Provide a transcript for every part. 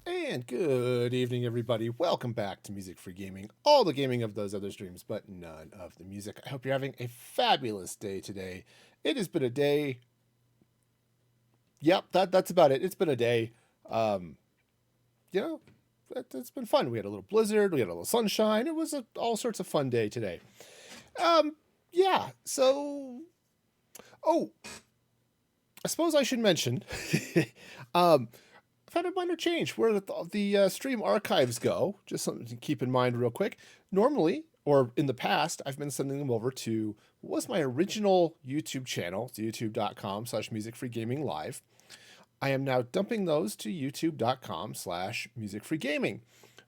And good evening, everybody. Welcome back to Music Free Gaming. All the gaming of those other streams, but none of the music. I hope you're having a fabulous day today. It has been a day. Yep, that's about it. It's been a day. Um, you know, it's been fun. We had a little blizzard. We had a little sunshine. It was all sorts of fun day today. Yeah. So, oh, I suppose I should mention. I've had a minor change where the stream archives go. Just something to keep in mind real quick. Normally, or in the past, I've been sending them over to what was my original YouTube channel, youtube.com/musicfreegaminglive. I am now dumping those to youtube.com/musicfreegaming,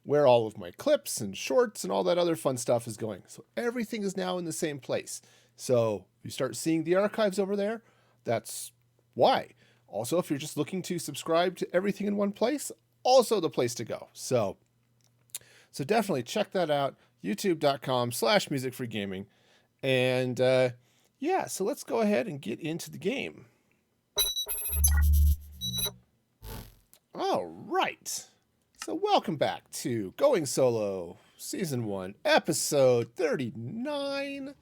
where all of my clips and shorts and all that other fun stuff is going. So everything is now in the same place. So you start seeing the archives over there. That's why. Also, if you're just looking to subscribe to everything in one place, also the place to go. So definitely check that out, youtube.com/musicfreegaming. And yeah, so let's go ahead and get into the game. All right. So welcome back to Going Solo, Season 1, Episode 39.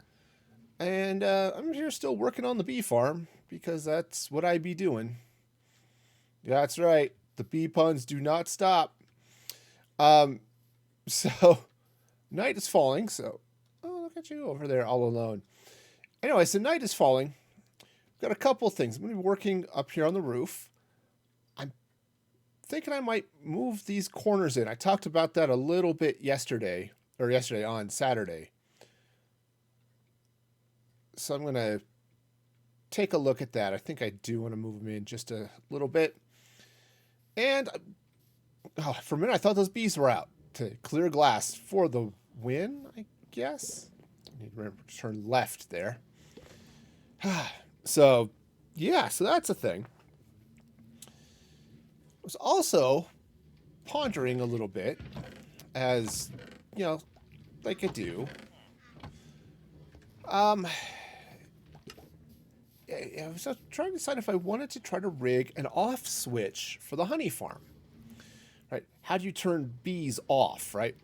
And I'm here still working on the bee farm, because that's what I be doing. That's right. The bee puns do not stop. So night is falling. So, oh, look at you over there all alone. Anyway, so night is falling. Got a couple of things. I'm going to be working up here on the roof. I'm thinking I might move these corners in. I talked about that a little bit yesterday on Saturday. So I'm going to take a look at that. I think I do want to move them in just a little bit. And for a minute, I thought those bees were out to clear glass for the win, I guess. I need to remember to turn left there. So, yeah, so that's a thing. I was also pondering a little bit, as, like I do. I was trying to decide if I wanted to try to rig an off switch for the honey farm. Right? How do you turn bees off, right?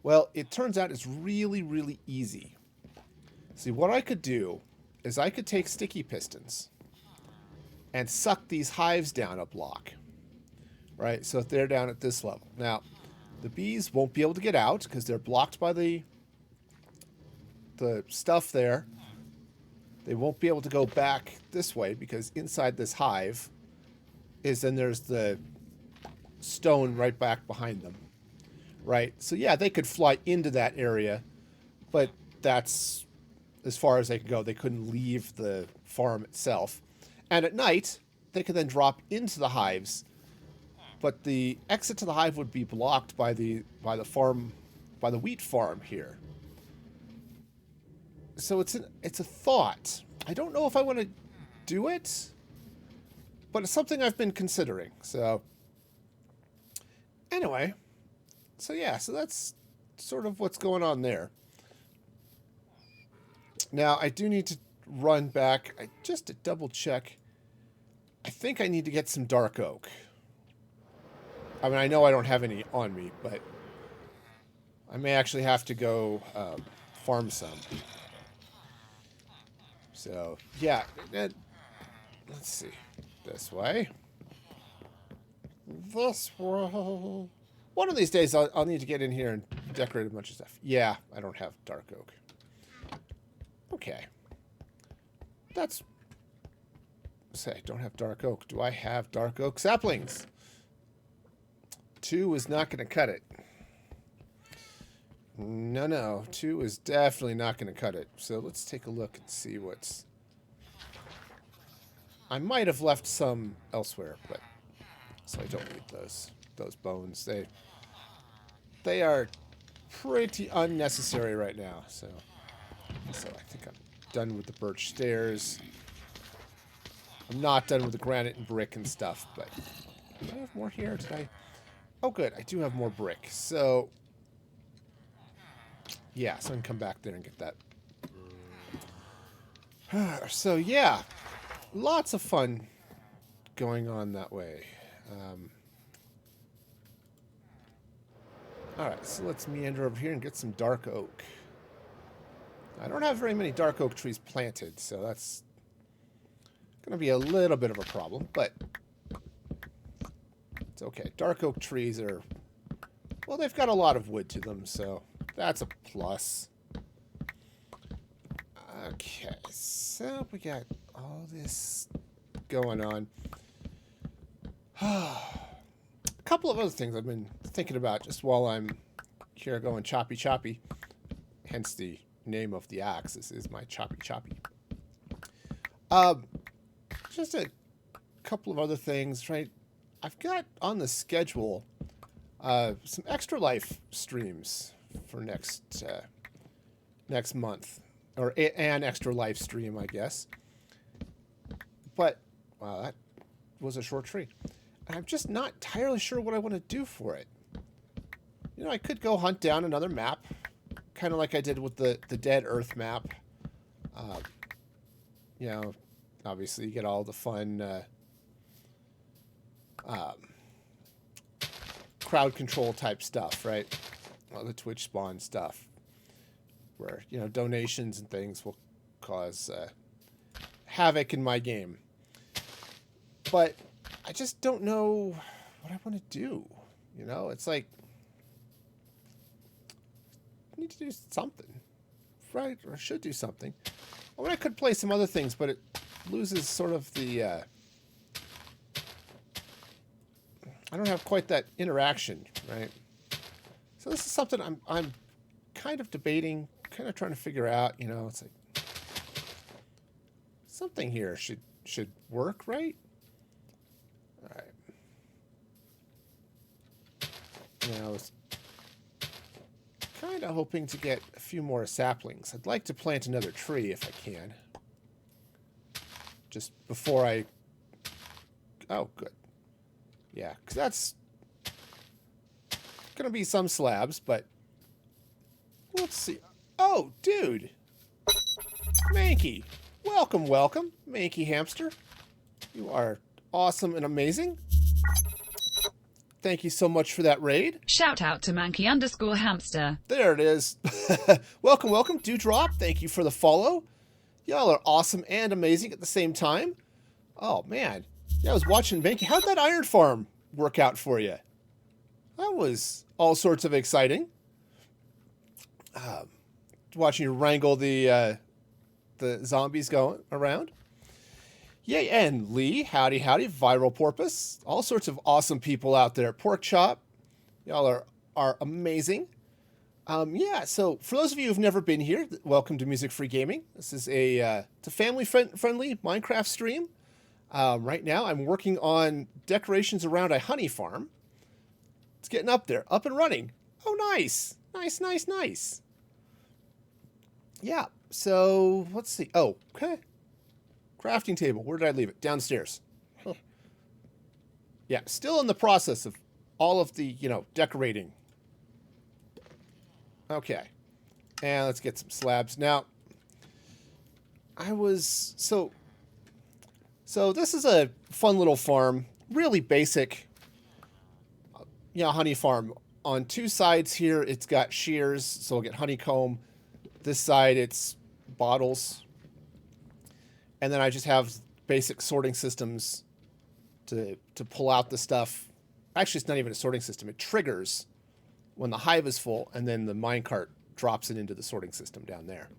Well, it turns out it's really, really easy. See, what I could do is I could take sticky pistons and suck these hives down a block. Right? So if they're down at this level. Now, the bees won't be able to get out because they're blocked by the stuff there. They won't be able to go back this way because inside this hive there's the stone right back behind them. Right? So yeah, they could fly into that area, but that's as far as they could go. They couldn't leave the farm itself. And at night, they could then drop into the hives, but the exit to the hive would be blocked by the wheat farm here. So it's a thought. I don't know if I want to do it, but it's something I've been considering. So anyway, so yeah, so that's sort of what's going on there. Now, I do need to run back, just to double check. I think I need to get some dark oak. I mean, I know I don't have any on me, but I may actually have to go farm some. So, yeah, let's see. This way. This way. One of these days, I'll need to get in here and decorate a bunch of stuff. Yeah, I don't have dark oak. Okay. Say, I don't have dark oak. Do I have dark oak saplings? 2 is not going to cut it. No. 2 is definitely not going to cut it. So let's take a look and see what's... I might have left some elsewhere, but... So I don't need those bones. They are pretty unnecessary right now. So I think I'm done with the birch stairs. I'm not done with the granite and brick and stuff, but... Do I have more here? Did I... Oh, good. I do have more brick. So... Yeah, so I can come back there and get that. So, yeah. Lots of fun going on that way. All right, so let's meander over here and get some dark oak. I don't have very many dark oak trees planted, so that's going to be a little bit of a problem, but it's okay. Dark oak trees are, well, they've got a lot of wood to them, so that's a plus. Okay, so we got all this going on. A couple of other things I've been thinking about just while I'm here going choppy choppy, hence the name of the axe. This is my choppy choppy. Just a couple of other things, right? I've got on the schedule some Extra Life streams for next month, or an Extra Life stream, I guess. But wow, that was a short tree. And I'm just not entirely sure what I want to do for it. You know, I could go hunt down another map, kind of like I did with the Dead Earth map. You know, obviously you get all the fun crowd control type stuff, right? All the Twitch spawn stuff, where, you know, donations and things will cause havoc in my game. But I just don't know what I want to do. You know, it's like, I need to do something, right? Or I should do something. I mean, I could play some other things, but it loses sort of the, I don't have quite that interaction, right? So this is something I'm kind of debating, kind of trying to figure out, you know, it's like, something here should work, right? All right. You know, I was kind of hoping to get a few more saplings. I'd like to plant another tree if I can. Just before I... Oh, good. Yeah, because that's going to be some slabs, but let's see. Oh, dude. Mankey. Welcome, welcome, Mankey Hamster. You are awesome and amazing. Thank you so much for that raid. Shout out to Mankey_hamster. There it is. Welcome, welcome. Dewdrop, thank you for the follow. Y'all are awesome and amazing at the same time. Oh, man. Yeah, I was watching Mankey. How'd that iron farm work out for you? That was all sorts of exciting. Watching you wrangle the zombies going around. Yay, and Lee, howdy, howdy, Viral Porpoise, all sorts of awesome people out there. Pork Chop, y'all are amazing. Yeah, so for those of you who've never been here, welcome to Music Free Gaming. This is it's a family-friendly Minecraft stream. Right now, I'm working on decorations around a honey farm. It's getting up there, up and running. Oh, nice, nice, nice, nice. Yeah, so let's see. Oh, okay. Crafting table. Where did I leave it? Downstairs. Huh. Yeah, still in the process of all of the, you know, decorating. Okay. And let's get some slabs. Now, so this is a fun little farm. Really basic, you know, honey farm. On two sides here, it's got shears, so we'll get honeycomb. This side, it's bottles. And then I just have basic sorting systems to pull out the stuff. Actually, it's not even a sorting system. It triggers when the hive is full, and then the minecart drops it into the sorting system down there.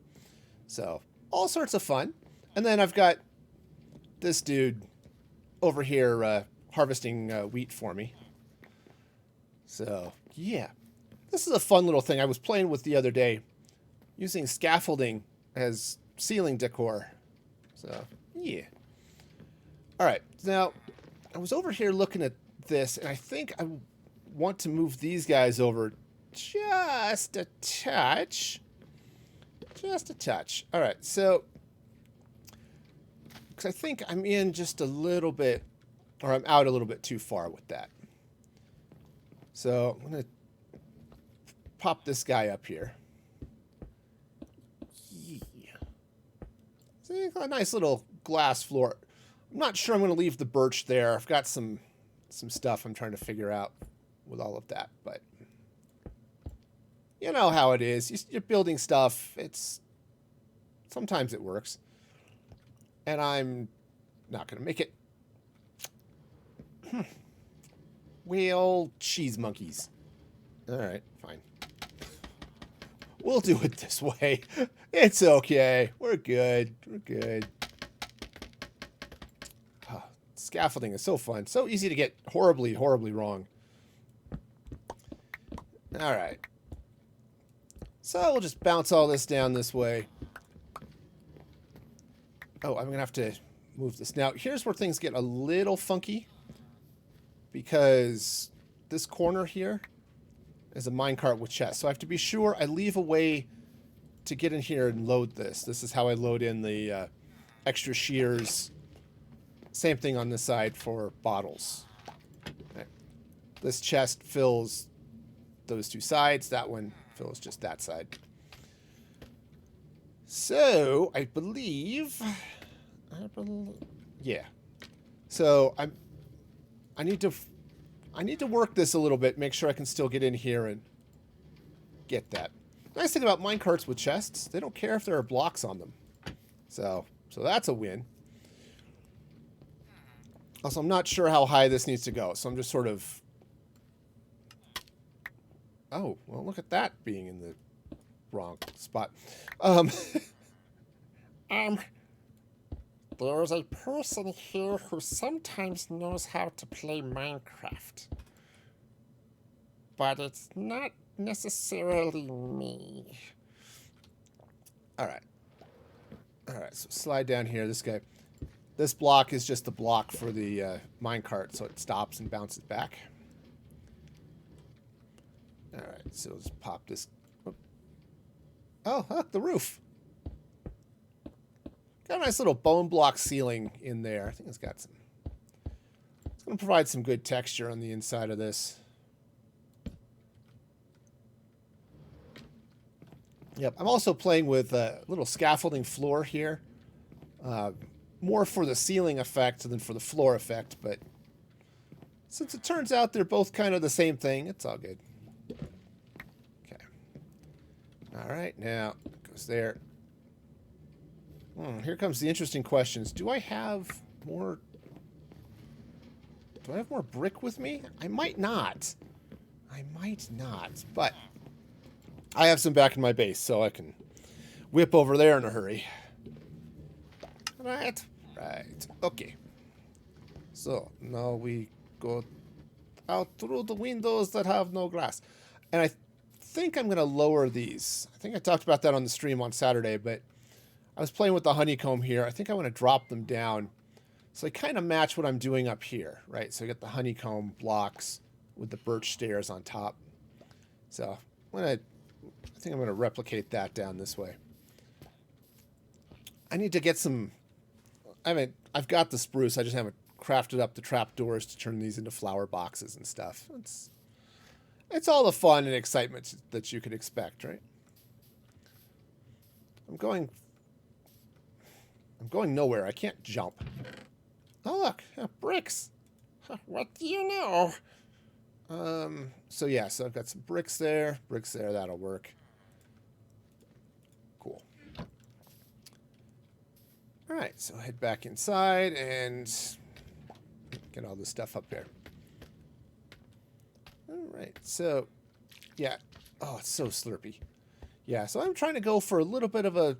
So, all sorts of fun. And then I've got this dude over here harvesting wheat for me. So, yeah. This is a fun little thing I was playing with the other day, using scaffolding as ceiling decor. So, yeah. All right. Now, I was over here looking at this, and I think I want to move these guys over just a touch. Just a touch. All right. So, because I think I'm in just a little bit, or I'm out a little bit too far with that. So, I'm going to pop this guy up here. See, a nice little glass floor. I'm not sure I'm going to leave the birch there. I've got some some stuff I'm trying to figure out with all of that. But you know how it is. You're building stuff. Sometimes it works. And I'm not going to make it. Well, cheese monkeys. All right, fine. We'll do it this way. It's okay. We're good. We're good. Oh, scaffolding is so fun. So easy to get horribly, horribly wrong. All right. So we'll just bounce all this down this way. Oh, I'm going to have to move this. Now, here's where things get a little funky. Because this corner here is a minecart with chests. So I have to be sure I leave a way to get in here and load this. This is how I load in the extra shears. Same thing on this side for bottles. Okay. This chest fills those two sides. That one fills just that side. So I believe yeah. So I need to work this a little bit, make sure I can still get in here and get that. Nice thing about minecarts with chests, they don't care if there are blocks on them. So that's a win. Also, I'm not sure how high this needs to go, so I'm just sort of... Oh, well, look at that being in the wrong spot. There's a person here who sometimes knows how to play Minecraft. But it's not necessarily me. Alright. Alright, so slide down here. This block is just the block for the minecart, so it stops and bounces back. Alright, so let's pop this. Oh, look, the roof. Got a nice little bone block ceiling in there. I think it's got some... It's going to provide some good texture on the inside of this. Yep, I'm also playing with a little scaffolding floor here. More for the ceiling effect than for the floor effect, but since it turns out they're both kind of the same thing, it's all good. Okay. All right, now it goes there. Here comes the interesting questions. Do I have more brick with me? I might not. But I have some back in my base, so I can whip over there in a hurry. Right. Okay. So, now we go out through the windows that have no glass. And I think I'm going to lower these. I think I talked about that on the stream on Saturday, but I was playing with the honeycomb here. I think I want to drop them down so they kind of match what I'm doing up here, right? So I get the honeycomb blocks with the birch stairs on top. So I think I'm going to replicate that down this way. I need to get some... I've got the spruce. I just haven't crafted up the trapdoors to turn these into flower boxes and stuff. It's all the fun and excitement that you could expect, right? I'm going nowhere. I can't jump. Oh, look. Bricks. What do you know? So yeah, so I've got some bricks there. That'll work. Cool. All right, so head back inside and get all this stuff up there. All right, so yeah. Oh, it's so slurpy. Yeah, so I'm trying to go for a little bit of a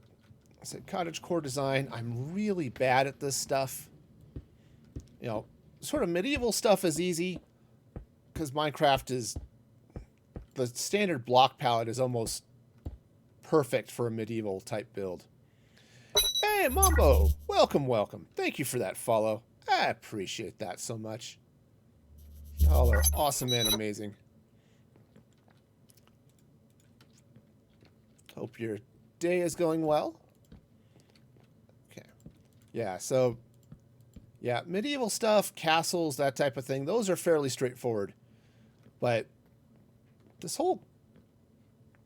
cottagecore design. I'm really bad at this stuff. You know, sort of medieval stuff is easy because Minecraft is... The standard block palette is almost perfect for a medieval type build. Hey, Mambo! Welcome. Thank you for that follow. I appreciate that so much. Y'all are awesome and amazing. Hope your day is going well. Okay. Yeah, so... Yeah, medieval stuff, castles, that type of thing, those are fairly straightforward. But this whole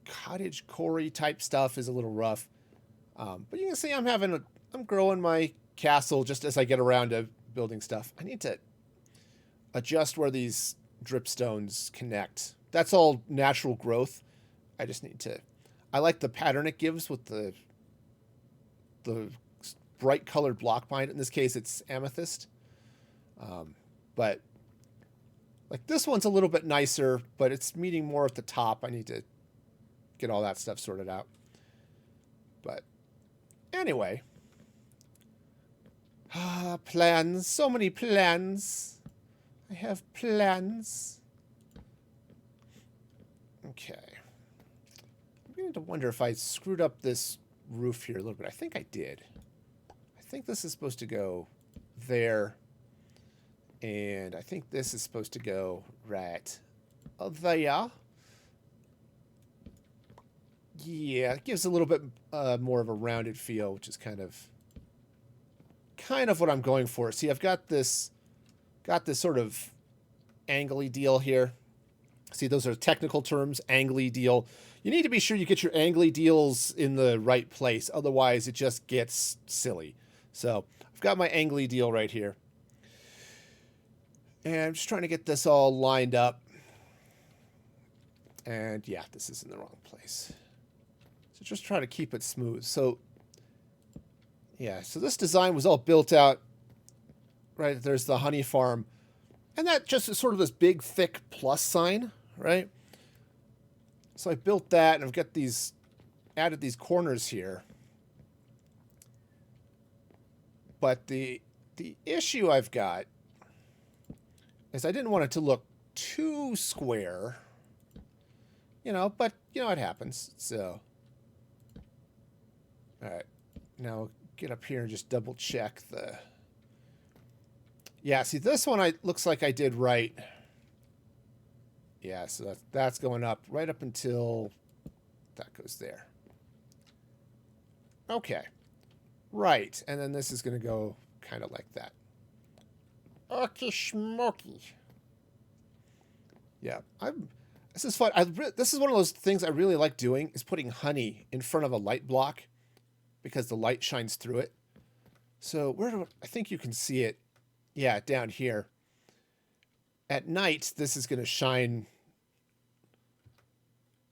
cottage-core type stuff is a little rough. But you can see I'm growing my castle just as I get around to building stuff. I need to adjust where these dripstones connect. That's all natural growth. I just need to... I like the pattern it gives with the bright colored block behind it. In this case, it's amethyst. But like this one's a little bit nicer, but it's meeting more at the top. I need to get all that stuff sorted out. But anyway, plans, so many plans. I have plans. Okay. I'm beginning to wonder if I screwed up this roof here a little bit. I think I did. I think this is supposed to go there. And I think this is supposed to go right there. Yeah, it gives a little bit more of a rounded feel, which is kind of what I'm going for. See, I've got this sort of angly deal here. See, those are technical terms, angly deal. You need to be sure you get your angly deals in the right place. Otherwise, it just gets silly. So I've got my angly deal right here. And I'm just trying to get this all lined up. And yeah, this is in the wrong place. So just try to keep it smooth. So yeah, so this design was all built out. Right, there's the honey farm. And that just is sort of this big, thick plus sign, right? So I built that, and I've got these, added these corners here. But the issue I've got is I didn't want it to look too square, you know, but, you know, it happens. So, all right, now get up here and just double check the... Yeah, see, this one looks like I did right. Yeah, so that's going up right up until that goes there. Okay. Right, and then this is going to go kind of like that. Okay, smoky. Yeah, this is fun. This is one of those things I really like doing, is putting honey in front of a light block because the light shines through it. So I think you can see it. Yeah, down here. At night, this is going to shine.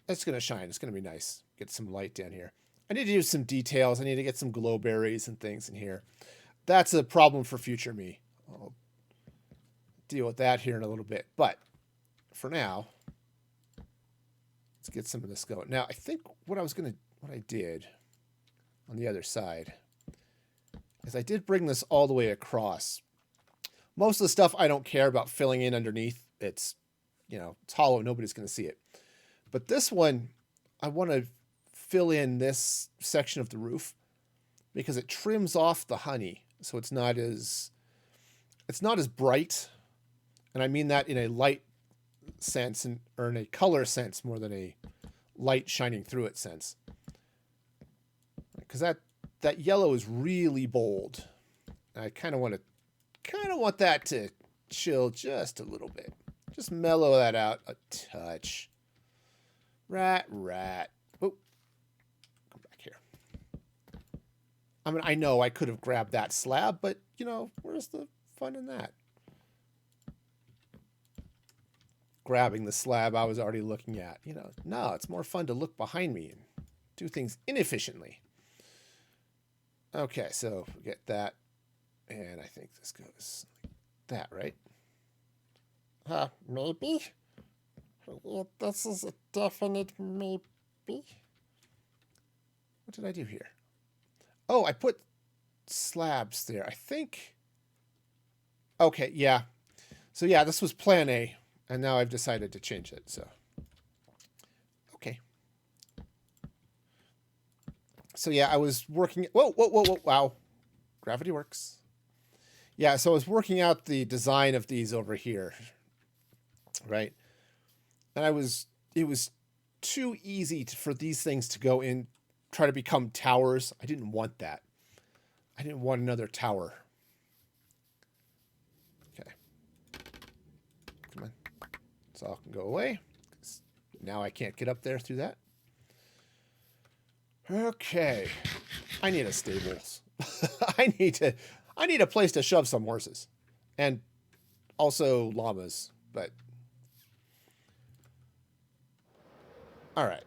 It's going to shine. It's going to be nice. Get some light down here. I need to use some details. I need to get some glow berries and things in here. That's a problem for future me. I'll deal with that here in a little bit. But for now, let's get some of this going. Now, I think what I did on the other side is I did bring this all the way across. Most of the stuff I don't care about filling in underneath. It's, you know, it's hollow. Nobody's going to see it. But this one, I want to fill in this section of the roof because it trims off the honey. So it's not as bright. And I mean that in a light sense or in a color sense more than a light shining through it sense. Because that yellow is really bold. And I kind of want that to chill just a little bit. Just mellow that out a touch. Rat. Oh, come back here. I mean, I know I could have grabbed that slab, but, you know, where's the fun in that? Grabbing the slab I was already looking at. You know, no, it's more fun to look behind me and do things inefficiently. Okay, so we get that. And I think this goes like that, right? Maybe? Yeah, this is a definite maybe. What did I do here? Oh, I put slabs there. I think... Okay, yeah. So yeah, this was plan A. And now I've decided to change it, so... Okay. So yeah, I was working... Whoa, wow. Gravity works. Yeah, so I was working out the design of these over here, right? And it was too easy for these things to go in, try to become towers. I didn't want that. I didn't want another tower. Okay. Come on. This all can go away. Now I can't get up there through that. Okay. I need a stables. I need a place to shove some horses. And also llamas, but all right.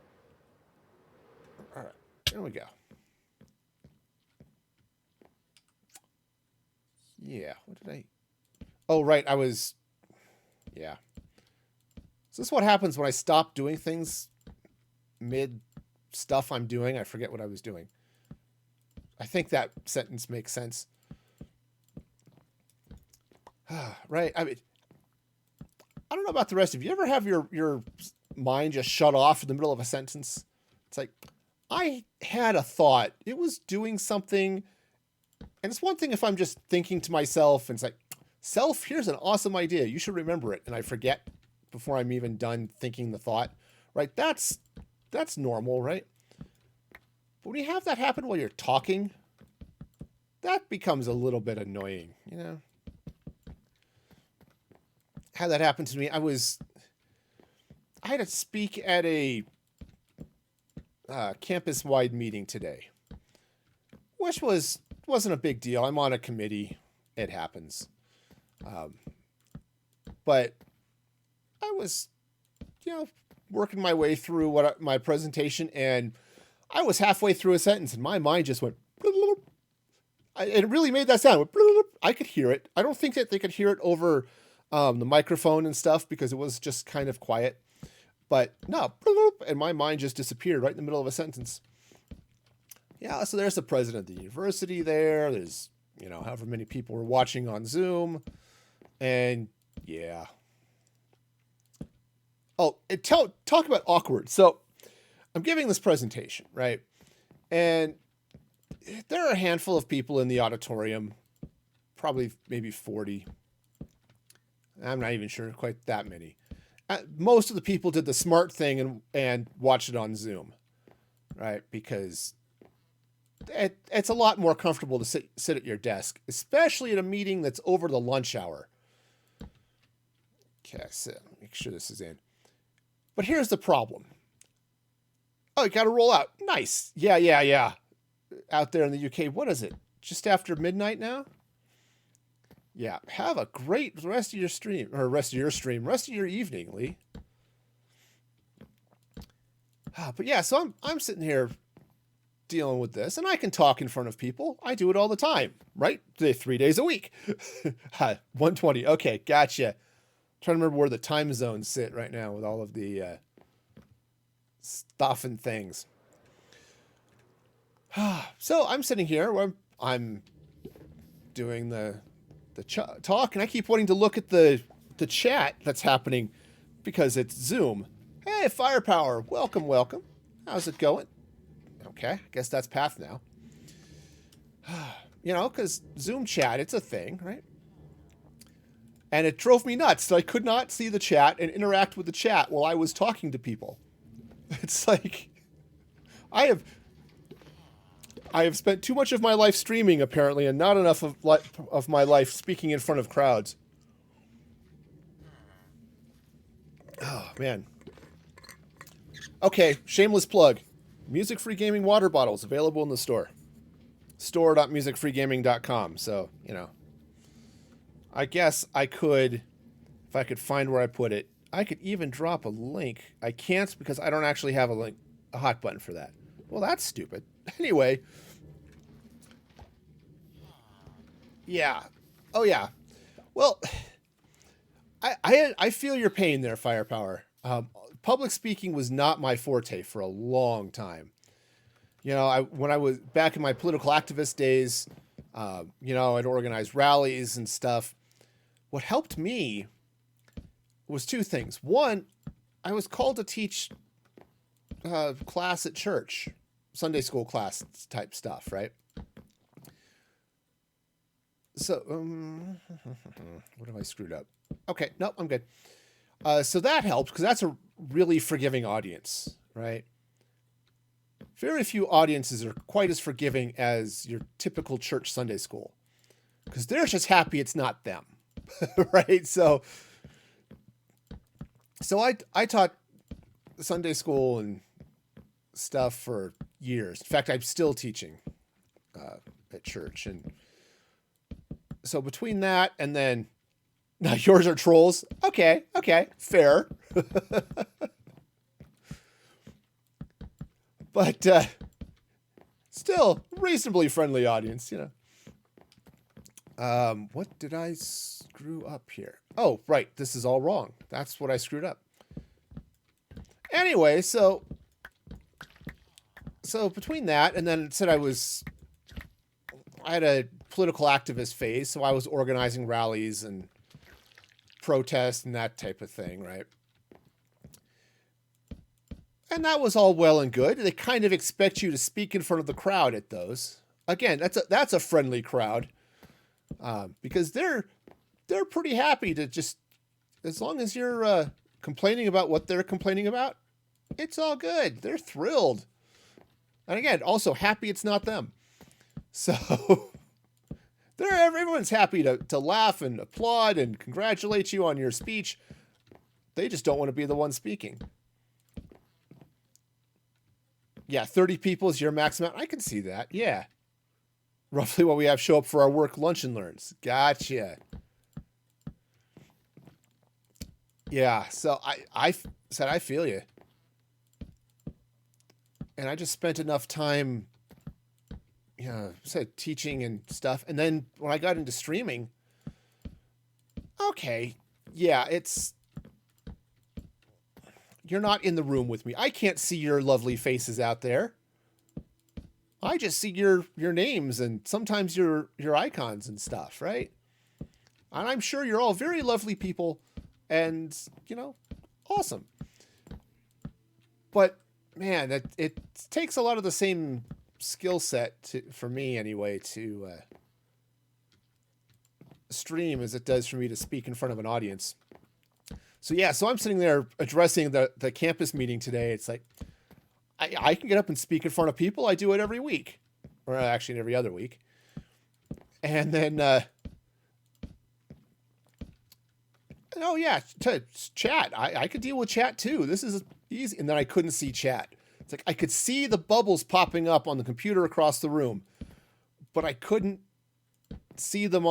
All right. There we go. Yeah. What did I? Oh, right. Yeah. So this is what happens when I stop doing things mid stuff I'm doing. I forget what I was doing. I think that sentence makes sense. Right. I mean, I don't know about the rest of you. You ever have your mind just shut off in the middle of a sentence? It's like, I had a thought. It was doing something. And it's one thing if I'm just thinking to myself and it's like, self, here's an awesome idea. You should remember it. And I forget before I'm even done thinking the thought, right? That's normal, right? But when you have that happen while you're talking, that becomes a little bit annoying, you know? Had that happen to me. I had to speak at a campus-wide meeting today, which wasn't a big deal. I'm on a committee. It happens. But I was, working my way through my presentation, and I was halfway through a sentence, and my mind just went. It really made that sound. I could hear it. I don't think that they could hear it over the microphone and stuff because it was just kind of quiet. But no, and my mind just disappeared right in the middle of a sentence. Yeah, so there's the president of the university there. There's, however many people were watching on Zoom. And yeah. Oh, talk about awkward. So I'm giving this presentation, right? And there are a handful of people in the auditorium, probably maybe 40. I'm not even sure quite that many. Most of the people did the smart thing and watched it on Zoom, right? Because it's a lot more comfortable to sit at your desk, especially at a meeting that's over the lunch hour. Okay, so make sure this is in. But here's the problem. Oh, you got to roll out. Nice. Yeah. Out there in the UK, what is it? Just after midnight now? Yeah, have a great rest of your evening, Lee. But yeah, so I'm sitting here dealing with this, and I can talk in front of people. I do it all the time, right? 3 days a week. 1:20. Okay, gotcha. Trying to remember where the time zones sit right now with all of the stuff and things. So I'm sitting here where I'm doing the talk, and I keep wanting to look at the chat that's happening because it's Zoom. Hey, Firepower, welcome. How's it going? Okay, I guess that's Path now. Because Zoom chat, it's a thing, right? And it drove me nuts. So I could not see the chat and interact with the chat while I was talking to people. It's like I have spent too much of my life streaming, apparently, and not enough of my life speaking in front of crowds. Oh, man. Okay, shameless plug. Music-free gaming water bottles available in the store. store.musicfreegaming.com. So, I guess I could, if I could find where I put it, I could even drop a link. I can't because I don't actually have a hot button for that. Well, that's stupid. Anyway. Yeah. Oh, yeah. Well, I feel your pain there, Firepower. Public speaking was not my forte for a long time. When I was back in my political activist days, I'd organize rallies and stuff. What helped me was two things. One, I was called to teach class at church, Sunday school class type stuff, right? So, what have I screwed up? Okay, nope, I'm good. So that helped because that's a really forgiving audience, right? Very few audiences are quite as forgiving as your typical church Sunday school because they're just happy it's not them, right? So I taught Sunday school and stuff for years. In fact, I'm still teaching at church. And so between that and then, Now yours are trolls. Okay, fair. But still, reasonably friendly audience, you know. What did I screw up here? Oh, right. This is all wrong. That's what I screwed up. Anyway, so between that and then it said I had a political activist phase, so I was organizing rallies and protests and that type of thing, right? And that was all well and good. They kind of expect you to speak in front of the crowd at those. Again, that's a friendly crowd, because they're pretty happy to just, as long as you're complaining about what they're complaining about, it's all good. They're thrilled, and again, also happy it's not them. So everyone's happy to laugh and applaud and congratulate you on your speech. They just don't want to be the one speaking. Yeah, 30 people is your max amount. I can see that. Yeah. Roughly what we have show up for our work lunch and learns. Gotcha. Yeah, so I said I feel you. And I just spent enough time, you know, said teaching and stuff. And then when I got into streaming, okay, yeah, you're not in the room with me. I can't see your lovely faces out there. I just see your names and sometimes your icons and stuff, right? And I'm sure you're all very lovely people and, you know, awesome. But man, it takes a lot of the same skill set for me anyway to stream as it does for me to speak in front of an audience. So yeah, so I'm sitting there addressing the campus meeting today. It's like, I can get up and speak in front of people. I do it every week, or actually every other week. And then, oh yeah, chat. I could deal with chat too. This is easy. And then I couldn't see chat. It's like I could see the bubbles popping up on the computer across the room, but I couldn't see them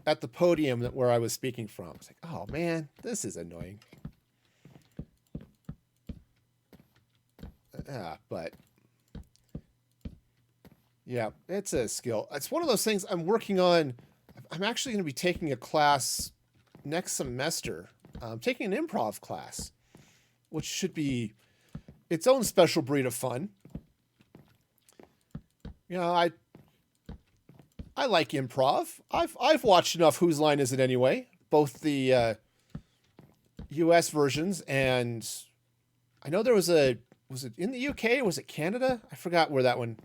at the podium where I was speaking from. It's like, oh man, this is annoying. But yeah, it's a skill. It's one of those things I'm working on. I'm actually going to be taking a class next semester. I'm taking an improv class, which should be its own special breed of fun. You know, I like improv. I've watched enough Whose Line Is It Anyway? Both the US versions, and I know there was it in the UK? Was it Canada? I forgot where that one.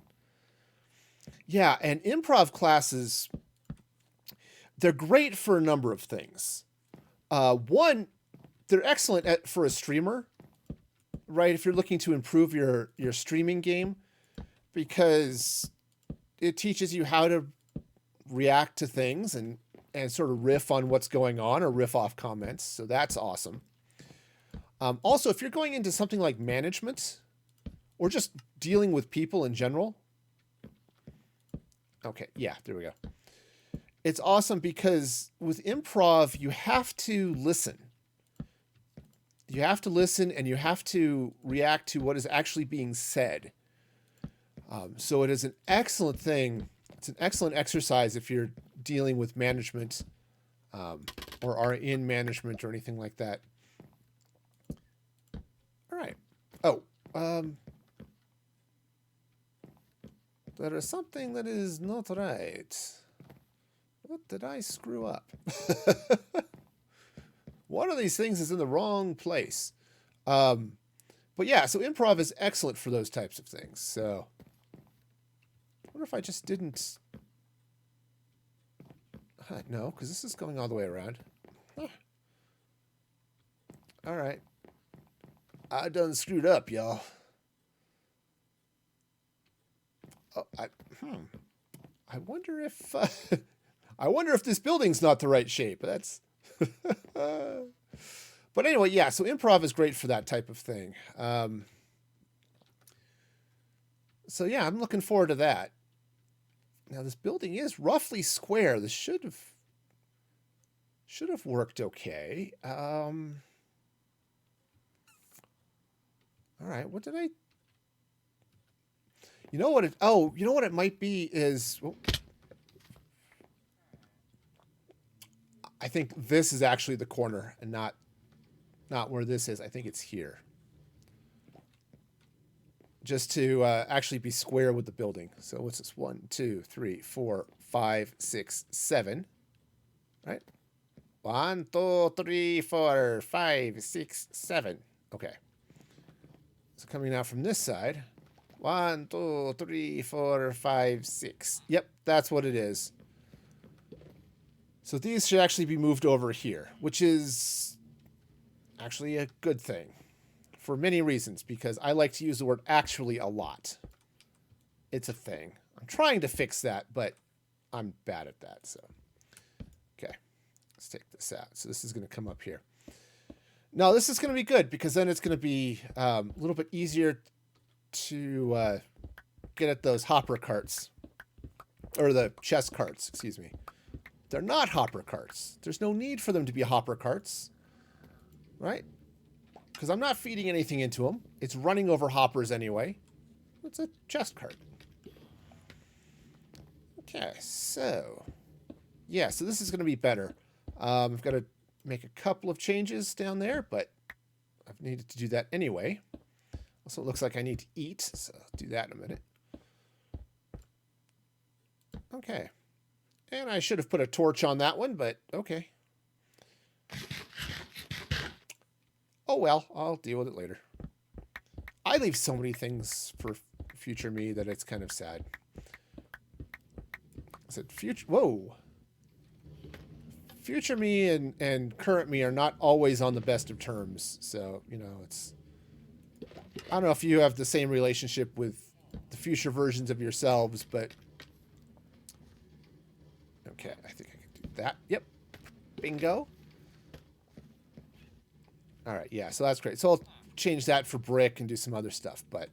Yeah, and improv classes, they're great for a number of things. One, they're excellent for a streamer, right? If you're looking to improve your streaming game, because it teaches you how to react to things and sort of riff on what's going on or riff off comments. So that's awesome. Also, if you're going into something like management or just dealing with people in general. Okay, yeah, there we go. It's awesome because with improv, you have to listen. You have to listen and you have to react to what is actually being said. So it is an excellent thing. It's an excellent exercise if you're dealing with management or are in management or anything like that. All right. Oh, there is something that is not right. What did I screw up? One of these things is in the wrong place. But yeah, so improv is excellent for those types of things. So I wonder if I just didn't. No, because this is going all the way around. All right. I done screwed up, y'all. Oh, I wonder if I wonder if this building's not the right shape. That's but anyway, yeah, so improv is great for that type of thing. So yeah, I'm looking forward to that. Now this building is roughly square. This should should have worked okay. All right, what did I... You know what it... Oh, you know what it might be is... Oh, I think this is actually the corner and not where this is. I think it's here. Just to actually be square with the building. So what's this? 1, 2, 3, 4, 5, 6, 7. Right? 1, 2, 3, 4, 5, 6, 7. Okay. So coming out from this side. 1, 2, 3, 4, 5, 6. Yep, that's what it is. So these should actually be moved over here, which is actually a good thing for many reasons, because I like to use the word actually a lot. It's a thing. I'm trying to fix that, but I'm bad at that. So, okay, let's take this out. So this is going to come up here. Now this is going to be good because then it's going to be a little bit easier to get at those hopper carts, or the chest carts, excuse me. They're not hopper carts. There's no need for them to be hopper carts, right? Because I'm not feeding anything into them. It's running over hoppers anyway. It's a chest cart. Okay, so... yeah, so this is going to be better. I've got to make a couple of changes down there, but I've needed to do that anyway. Also, it looks like I need to eat, so I'll do that in a minute. Okay. And I should have put a torch on that one, but okay. Oh well, I'll deal with it later. I leave so many things for future me that it's kind of sad. I said future... whoa. Future me and current me are not always on the best of terms. So, you know, it's... I don't know if you have the same relationship with the future versions of yourselves, but... okay, I think I can do that. Yep. Bingo. All right, yeah, so that's great. So I'll change that for brick and do some other stuff, but...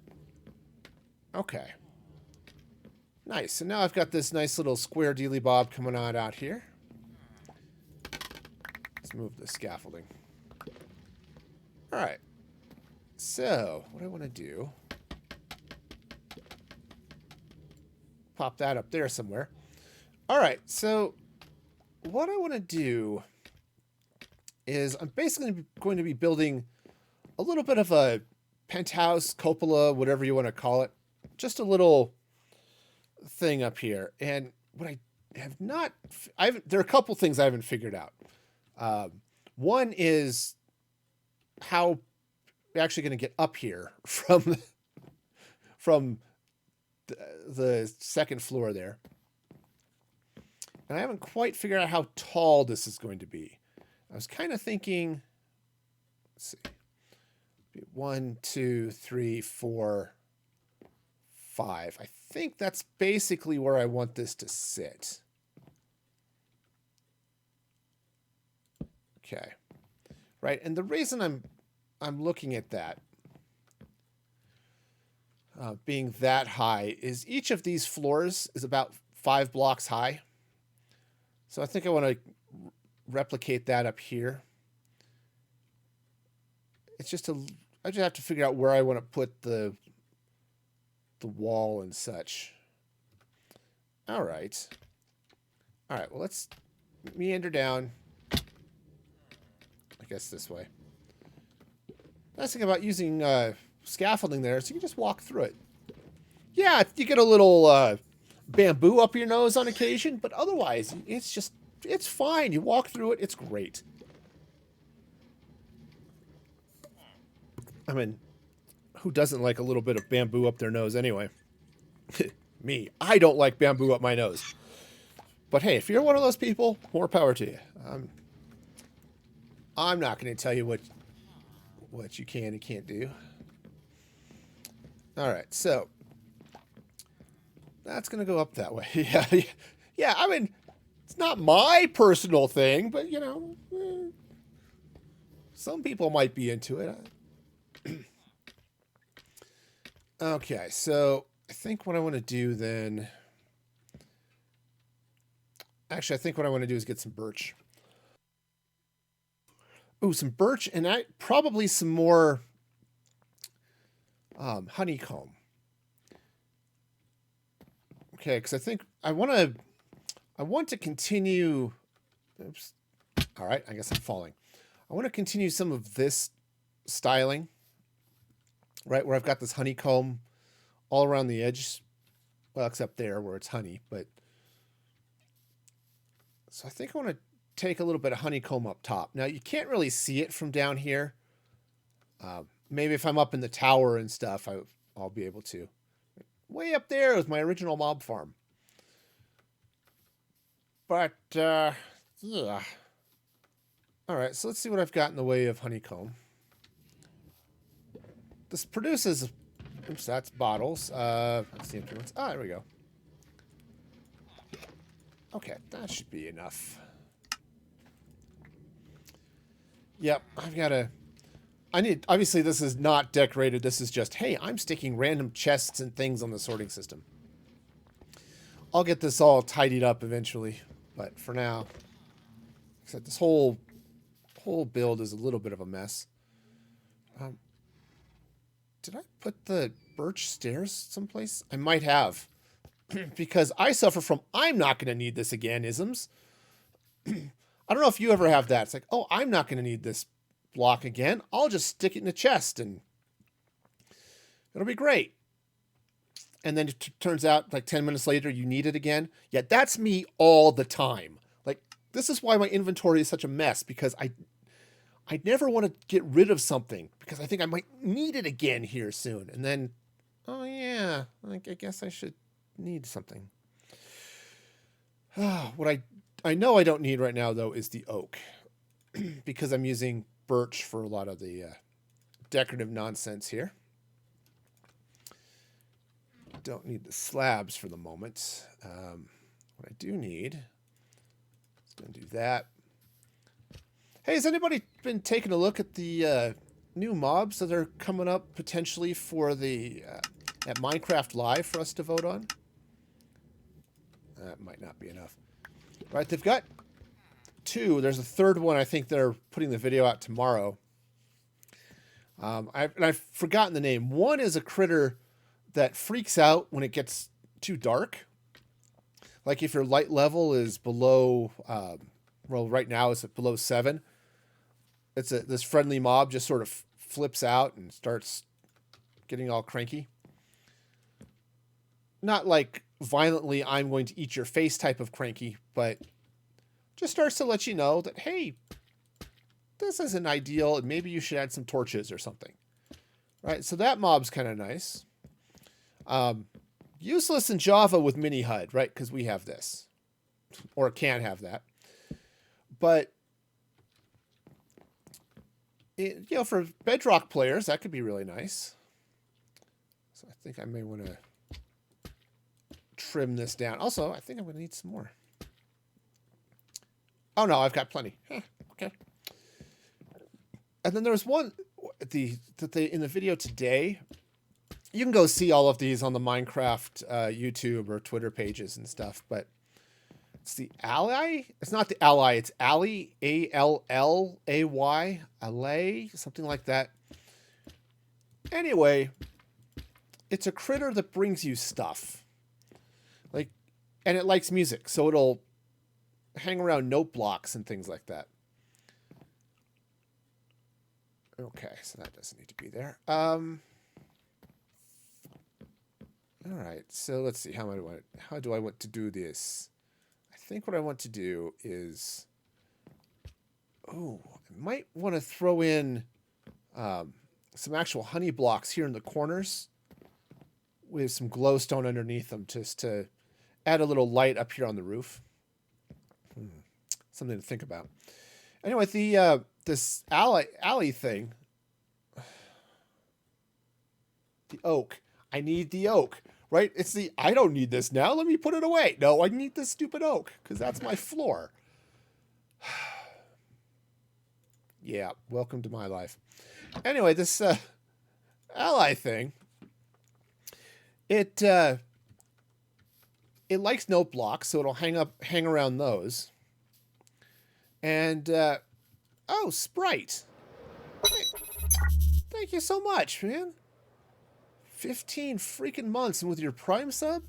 okay. Nice. So now I've got this nice little square dealy bob coming on out here. Let's move the scaffolding. All right. So, what I want to do... pop that up there somewhere. All right, so what I want to do is I'm basically going to be building a little bit of a penthouse, copula, whatever you want to call it. Just a little thing up here. And what I have not... there are a couple things I haven't figured out. One is how we're actually going to get up here from the second floor there. And I haven't quite figured out how tall this is going to be. I was kind of thinking, let's see, 1, 2, 3, 4, 5. I think that's basically where I want this to sit. Okay. Right, and the reason I'm looking at that being that high is each of these floors is about 5 blocks high. So I think I want to replicate that up here. It's just I just have to figure out where I want to put the wall and such. All right. All right, well, let's meander down. I guess this way. Nice thing about using scaffolding there is you can just walk through it. Yeah, you get a little bamboo up your nose on occasion, but otherwise, it's fine. You walk through it, it's great. I mean, who doesn't like a little bit of bamboo up their nose anyway? Me. I don't like bamboo up my nose. But hey, if you're one of those people, more power to you. I'm not going to tell you what you can and can't do. All right, so that's going to go up that way. Yeah, I mean, it's not my personal thing, but, you know, some people might be into it. Okay, so I think what I want to do then... actually, I think what I want to do is get some birch. Ooh, some birch and probably some more honeycomb. Okay, because I think I want to continue. Oops. All right, I guess I'm falling. I want to continue some of this styling, right, where I've got this honeycomb all around the edge. Well, except there where it's honey, but so I think I want to take a little bit of honeycomb up top. Now you can't really see it from down here. Maybe if I'm up in the tower and stuff, I'll be able to. Way up there is my original mob farm. But yeah. All right, so let's see what I've got in the way of honeycomb. This produces, oops, that's bottles. That's the empty ones. Ah, there we go. Okay, that should be enough. Yep, I've got to... obviously this is not decorated. This is just, hey, I'm sticking random chests and things on the sorting system. I'll get this all tidied up eventually, but for now, except this whole build is a little bit of a mess. Did I put the birch stairs someplace? I might have. Because I suffer from, I'm not going to need this again, isms. I don't know if you ever have that. It's like, oh, I'm not going to need this block again. I'll just stick it in the chest and it'll be great. And then it turns out like 10 minutes later, you need it again. Yeah, that's me all the time. Like, this is why my inventory is such a mess, because I never want to get rid of something because I think I might need it again here soon. And then, oh yeah, like, I guess I should need something. What I know I don't need right now, though, is the oak. Because I'm using birch for a lot of the decorative nonsense here. Don't need the slabs for the moment. What I do need is going to do that. Hey, has anybody been taking a look at the new mobs that are coming up potentially for the at Minecraft Live for us to vote on? That might not be enough. Right, they've got 2. There's a third one. I think they're putting the video out tomorrow. I've forgotten the name. One is a critter that freaks out when it gets too dark. Like if your light level is below, well, right now it's below 7. This friendly mob just sort of flips out and starts getting all cranky. Not like violently, I'm going to eat your face type of cranky, but just starts to let you know that, hey, this isn't ideal, and maybe you should add some torches or something. Right, so that mob's kind of nice. Useless in Java with mini HUD, right? Because we have this. Or can have that. But, for Bedrock players, that could be really nice. So I think I may want to trim this down. Also, I think I'm going to need some more. Oh, no, I've got plenty. Okay. And then there's one in the video today. You can go see all of these on the Minecraft YouTube or Twitter pages and stuff, but it's the Ally. It's not the Ally. It's Ally, Allay, Allay, something like that. Anyway, it's a critter that brings you stuff. And it likes music, so it'll hang around note blocks and things like that. Okay, so that doesn't need to be there. All right, so let's see. How do I want to do this? I think what I want to do is, I might want to throw in some actual honey blocks here in the corners with some glowstone underneath them, just to add a little light up here on the roof. Something to think about. Anyway, the this alley thing, the oak. I need the oak, right? It's I don't need this now. Let me put it away. No, I need this stupid oak because that's my floor. Yeah, welcome to my life. Anyway, this ally thing, it likes note blocks, so it'll hang around those. And Oh, Sprite. Thank you so much, man. 15 freaking months, and with your Prime sub?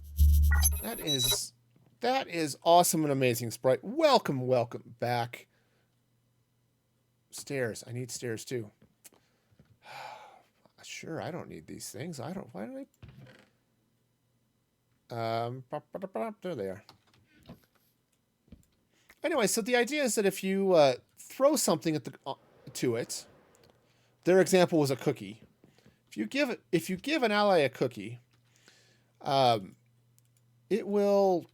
That is awesome and amazing, Sprite. Welcome back. Stairs. I need stairs too. Sure, I don't need these things. I don't. Why do I? There they are. Anyway, so the idea is that if you throw something at to it, their example was a cookie. If you give an ally a cookie, it will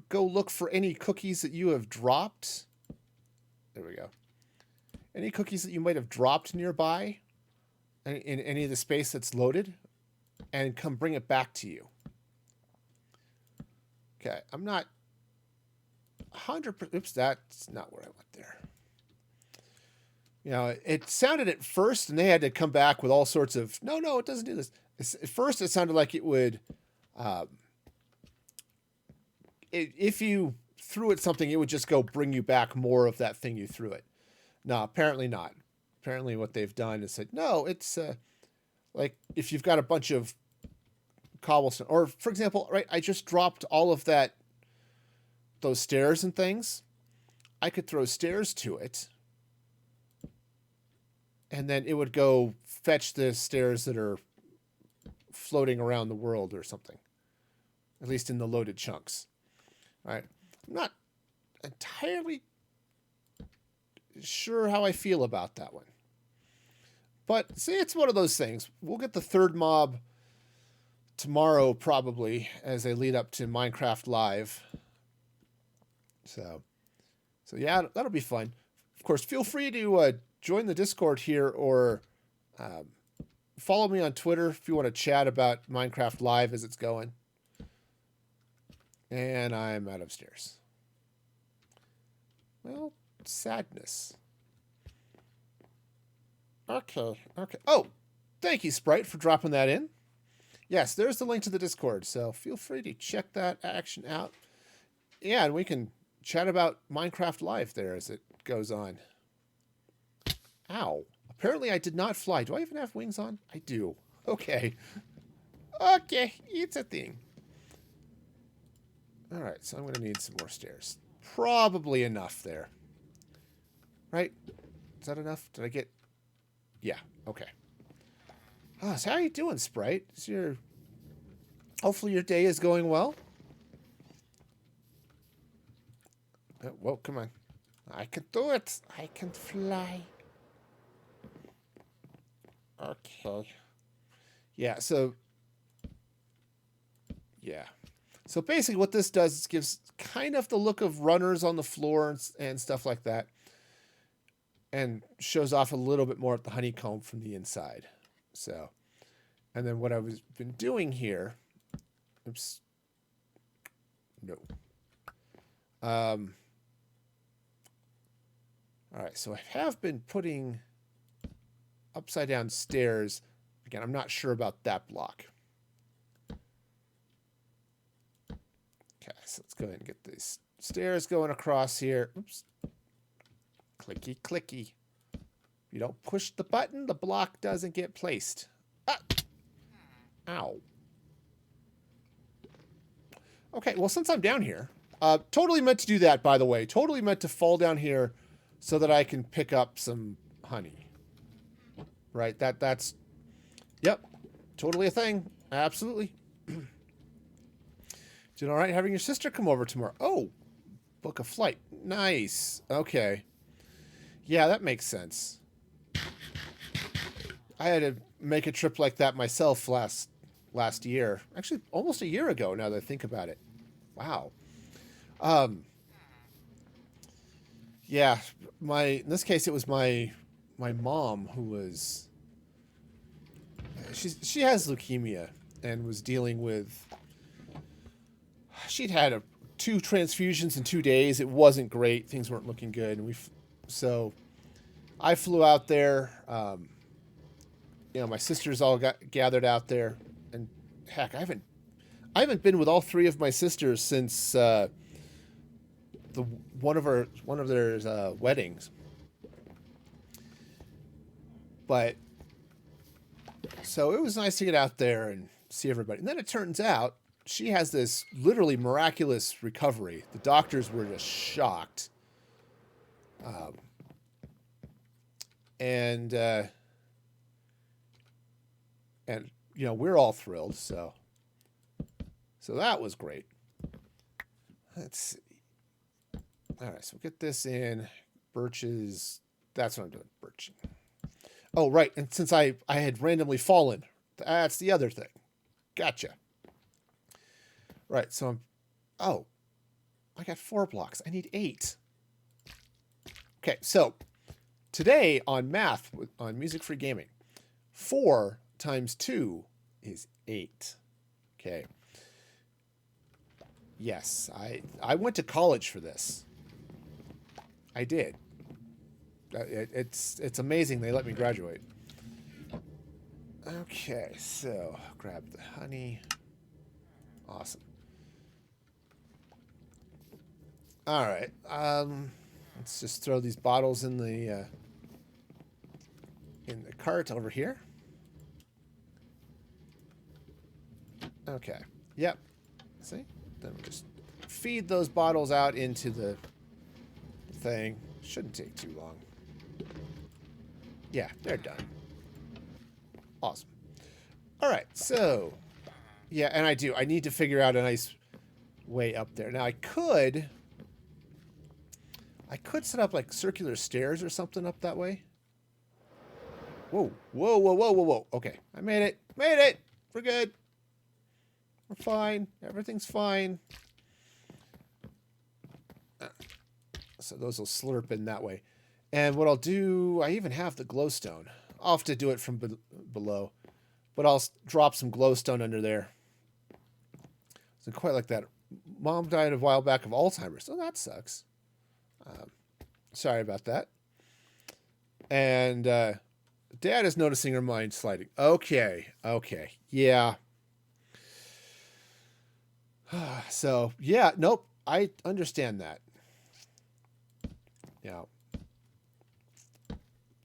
go look for any cookies that you have dropped. There we go. Any cookies that you might have dropped nearby in any of the space that's loaded, and come bring it back to you. Okay, I'm not 100%. Oops, that's not what I want there. You know, it sounded at first, and they had to come back with all sorts of, no, it doesn't do this. At first, it sounded like it would, if you threw it something, it would just go bring you back more of that thing you threw it. No, apparently not. Apparently what they've done is said, no, it's like if you've got a bunch of cobblestone, or for example, right, I just dropped all of those stairs and things. I could throw stairs to it, and then it would go fetch the stairs that are floating around the world or something, at least in the loaded chunks. All right. I'm not entirely sure how I feel about that one. But see, it's one of those things. We'll get the third mob tomorrow probably as they lead up to Minecraft Live. So yeah, that'll be fun. Of course, feel free to join the Discord here or follow me on Twitter if you want to chat about Minecraft Live as it's going. And I'm out of stairs. Well, sadness. Okay. Oh, thank you, Sprite, for dropping that in. Yes, there's the link to the Discord, so feel free to check that action out. Yeah, and we can chat about Minecraft Live there as it goes on. Ow. Apparently I did not fly. Do I even have wings on? I do. Okay. Okay, it's a thing. All right, so I'm going to need some more stairs. Probably enough there. Right? Is that enough? Did I get... Yeah, okay. Oh, so how are you doing, Sprite? Hopefully your day is going well. Oh, whoa, come on. I can do it. I can fly. Okay. Yeah, so... Yeah. So basically what this does is gives kind of the look of runners on the floor and stuff like that. And shows off a little bit more at the honeycomb from the inside. So, and then what I've been doing here, oops, no. All right, so I have been putting upside down stairs. Again, I'm not sure about that block. Okay, so let's go ahead and get these stairs going across here. Oops. Clicky, clicky. If you don't push the button, the block doesn't get placed. Ah! Ow. Okay, well, since I'm down here, totally meant to do that, by the way. Totally meant to fall down here so that I can pick up some honey. Right, that's... Yep, totally a thing. Absolutely. Doing all right having your sister come over tomorrow. Oh, book a flight. Nice. Okay. Yeah, that makes sense. I had to make a trip like that myself last year. Actually, almost a year ago now that I think about it. Wow. Yeah, in this case it was my mom who was she has leukemia and was dealing with she'd had 2 transfusions in 2 days. It wasn't great. Things weren't looking good, and so I flew out there. You know, my sisters all got gathered out there, and heck, I haven't been with all 3 of my sisters since one of their weddings. But so it was nice to get out there and see everybody. And then it turns out she has this literally miraculous recovery. The doctors were just shocked. And you know, we're all thrilled. So that was great. Let's see. All right, so we'll get this in. Birches. That's what I'm doing. Birching. Oh, right. And since I had randomly fallen, that's the other thing. Gotcha. Right. So I got 4 blocks. I need 8. Okay. So today on math, on Music Free Gaming, 4 times 2 is 8. Okay. Yes. I went to college for this. I did. It's amazing they let me graduate. Okay, so grab the honey. Awesome. All right. Let's just throw these bottles in the cart over here. Okay. Yep. See? Then we just feed those bottles out into the thing. Shouldn't take too long. Yeah, they're done. Awesome. All right, so yeah, and I need to figure out a nice way up there. Now I could set up like circular stairs or something up that way. Whoa, whoa, whoa, whoa, whoa, whoa. Okay, I made it. Made it. We're good. We're fine. Everything's fine. So those will slurp in that way. And what I'll do, I even have the glowstone. I'll have to do it from below. But I'll drop some glowstone under there. It's quite like that. Mom died a while back of Alzheimer's. Oh, that sucks. Sorry about that. And Dad is noticing her mind sliding. Okay. Okay. Yeah. So, yeah. Nope. I understand that. Yeah.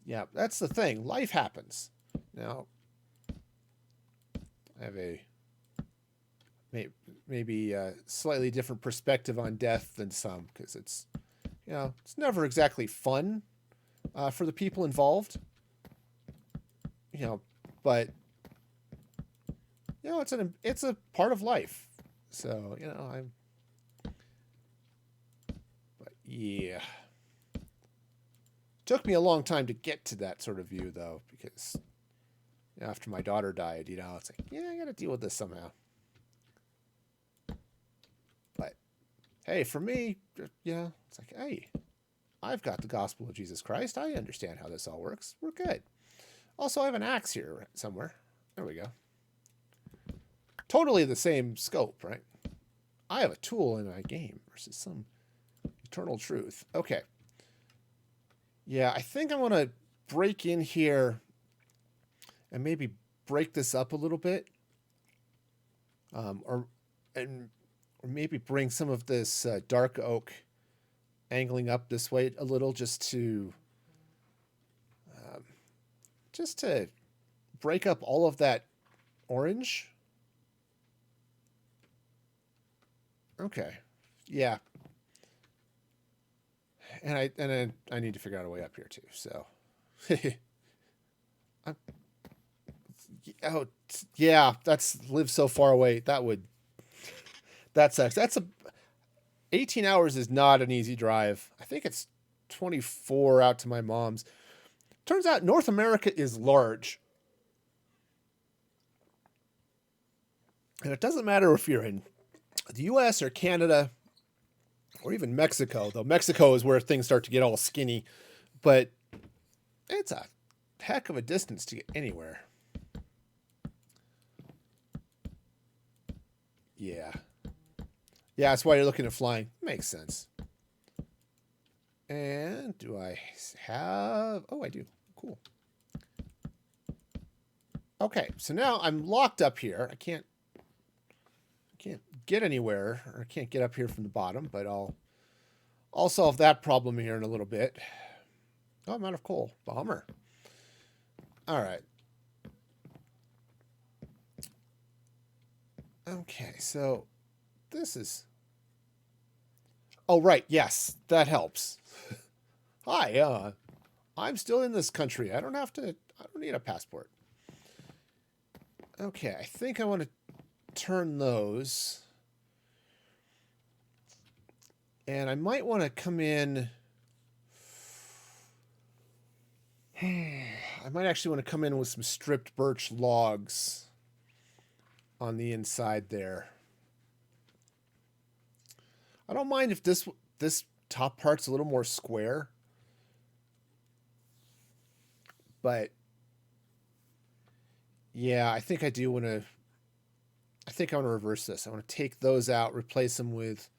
Yeah, that's the thing. Life happens. Now, I have a maybe a slightly different perspective on death than some, because it's, you know, it's never exactly fun for the people involved. You know, but you know, it's a part of life. So, you know, but yeah. Took me a long time to get to that sort of view, though, because you know, after my daughter died, you know, it's like, yeah, I got to deal with this somehow. But hey, for me, you know, it's like, hey, I've got the gospel of Jesus Christ. I understand how this all works. We're good. Also, I have an axe here somewhere. There we go. Totally the same scope, right? I have a tool in my game versus some eternal truth. Okay. Yeah, I think I want to break in here and maybe break this up a little bit. Or maybe bring some of this dark oak angling up this way a little just to break up all of that orange. Okay. Yeah. And I need to figure out a way up here too. So, oh yeah, lives so far away. That sucks. 18 hours is not an easy drive. I think it's 24 out to my mom's. Turns out North America is large, and it doesn't matter if you're in the U.S. or Canada. Or even Mexico, though Mexico is where things start to get all skinny. But it's a heck of a distance to get anywhere. Yeah. Yeah, that's why you're looking at flying. Makes sense. And do I have... Oh, I do. Cool. Okay, so now I'm locked up here. I can't get anywhere, or I can't get up here from the bottom, but I'll solve that problem here in a little bit. Oh, I'm out of coal. Bummer. All right. Okay, so this is... Oh, right. Yes, that helps. Hi, I'm still in this country. I don't need a passport. Okay, I think I want to turn those. And I might want to come in... I might actually want to come in with some stripped birch logs on the inside there. I don't mind if this top part's a little more square. But yeah, I think I do want to... I think I want to reverse this. I want to take those out, replace them with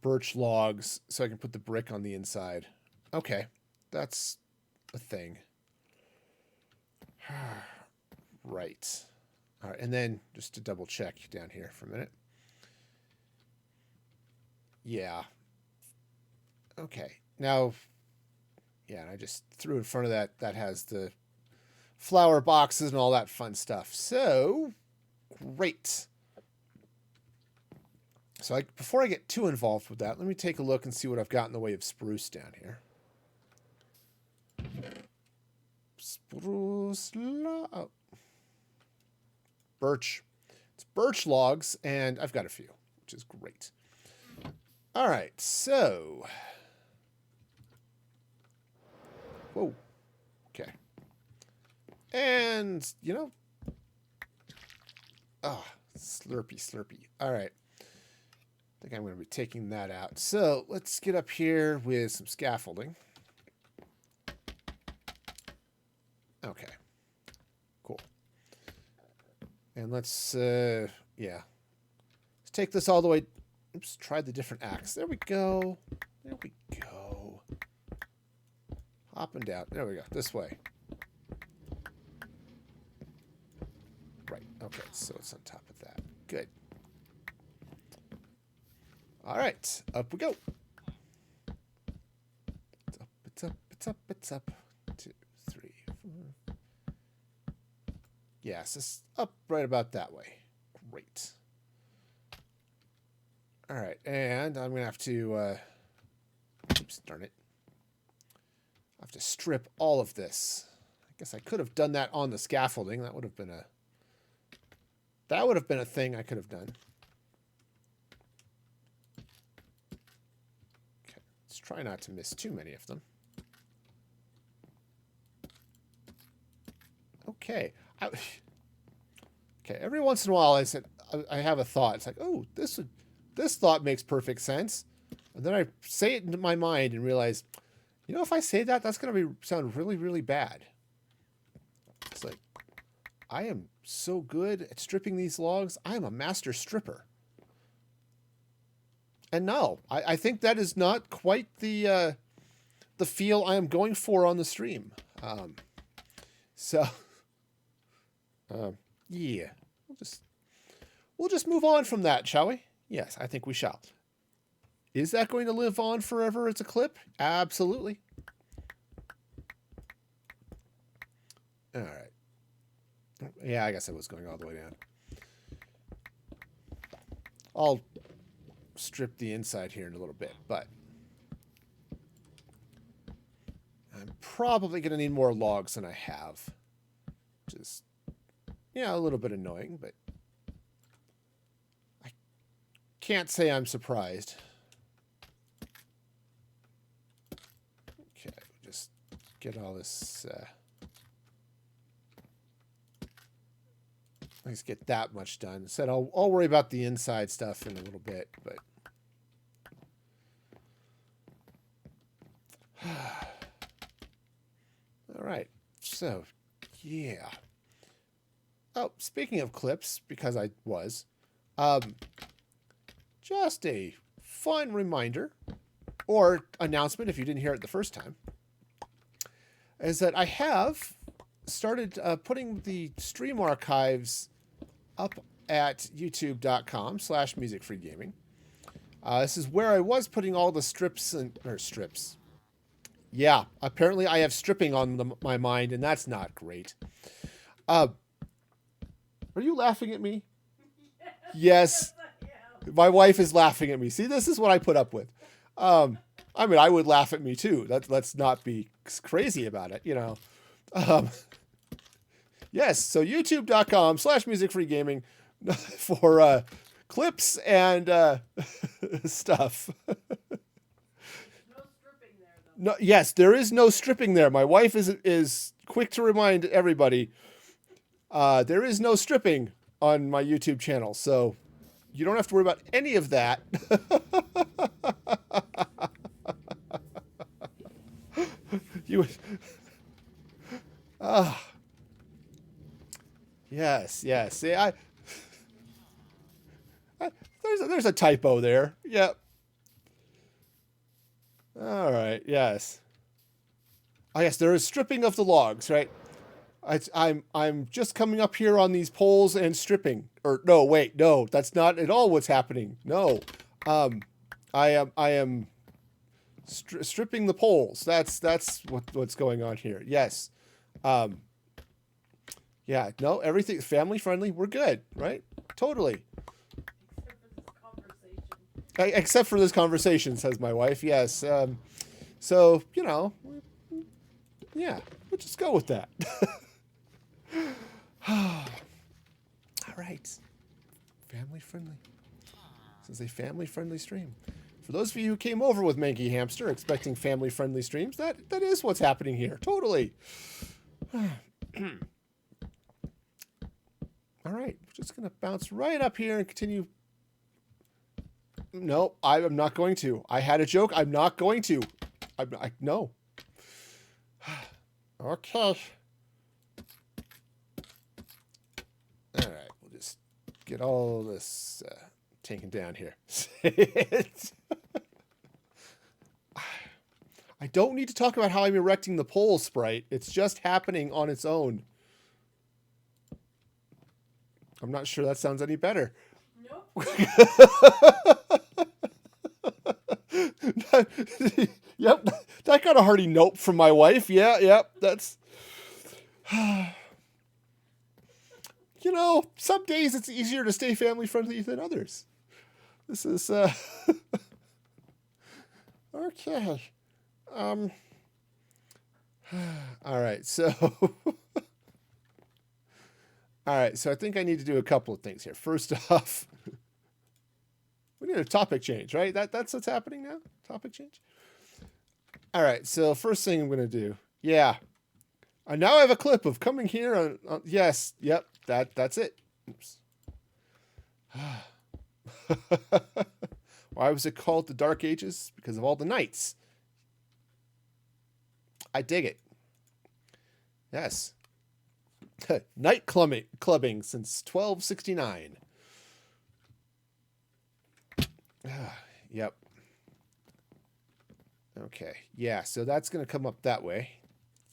birch logs so I can put the brick on the inside. Okay, that's a thing. Right. All right, and then just to double check down here for a minute. Yeah. Okay. Now, yeah, and I just threw in front of that. That has the flower boxes and all that fun stuff. So, great. So before I get too involved with that, let me take a look and see what I've got in the way of spruce down here. Spruce log. Birch. It's birch logs, and I've got a few, which is great. All right, so... Whoa. Okay. And, you know... Ah, slurpy. All right. I think I'm going to be taking that out. So let's get up here with some scaffolding. Okay. Cool. And let's, yeah. Let's take this all the way. Oops, try the different axe. There we go. There we go. Hopping down. There we go. This way. Right. Okay. So it's on top of that. Good. All right. Up we go. It's up. 2, 3, 4. Yes, it's up right about that way. Great. All right, and I'm gonna have to. Oops, darn it. I have to strip all of this. I guess I could have done that on the scaffolding. That would have been a. That would have been a thing I could have done. Okay, let's try not to miss too many of them. Okay. Okay. Every once in a while, I have a thought. It's like, oh, this thought makes perfect sense, and then I say it into my mind and realize, you know, if I say that, that's going to sound really, really bad. It's like, I am so good at stripping these logs. I am a master stripper. And no, I think that is not quite the feel I am going for on the stream. Yeah, we'll just move on from that, shall we? Yes, I think we shall. Is that going to live on forever as a clip? Absolutely. All right. Yeah, I guess I was going all the way down. I'll strip the inside here in a little bit, but I'm probably going to need more logs than I have, which is, yeah, a little bit annoying, but I can't say I'm surprised. Okay, just get all this, let's get that much done. Said I'll worry about the inside stuff in a little bit, but all right. So, yeah. Oh, speaking of clips, because I was, just a fun reminder or announcement if you didn't hear it the first time, is that I have started putting the stream archives up at youtube.com/musicfreegaming. This is where I was putting all the strips. Yeah, apparently I have stripping on my mind, and that's not great. Are you laughing at me? Yes. My wife is laughing at me. See, this is what I put up with. I mean, I would laugh at me too. Let's not be crazy about it, you know. Um, yes, so youtube.com/musicfreegaming for clips and stuff. No, yes, there is no stripping there. My wife is quick to remind everybody there is no stripping on my YouTube channel, so you don't have to worry about any of that. You, yes, yes. See, there's a typo there. Yep. All right. Yes. Oh, yes. There is stripping of the logs, right? I'm just coming up here on these poles and stripping. Or no, wait, no, that's not at all what's happening. No, I am stripping the poles. That's what's going on here. Yes, yeah, no, everything family friendly. We're good, right? Totally. Except for this conversation, says my wife. Yes. So you know, yeah, we'll just go with that. All right. Family friendly. This is a family friendly stream. For those of you who came over with Manky Hamster expecting family friendly streams, that is what's happening here. Totally. All right. We're just going to bounce right up here and continue. No, I'm not going to. I had a joke. I'm not going to. No. Okay. All right. We'll just get all this taken down here. I don't need to talk about how I'm erecting the pole, Sprite. It's just happening on its own. I'm not sure that sounds any better. Nope. Yep, that got a hearty nope from my wife. Yeah, yep, that's... You know, some days it's easier to stay family friendly than others. This is, okay. All right, so... All right, so I think I need to do a couple of things here. First off, we need a topic change, right? That's what's happening now? Topic change? All right, so first thing I'm going to do. Yeah. I now have a clip of coming here on yes, yep, that's it. Oops. Why was it called the Dark Ages? Because of all the knights. I dig it. Yes. Night clubbing since 1269. Yep. Okay. Yeah, so that's going to come up that way.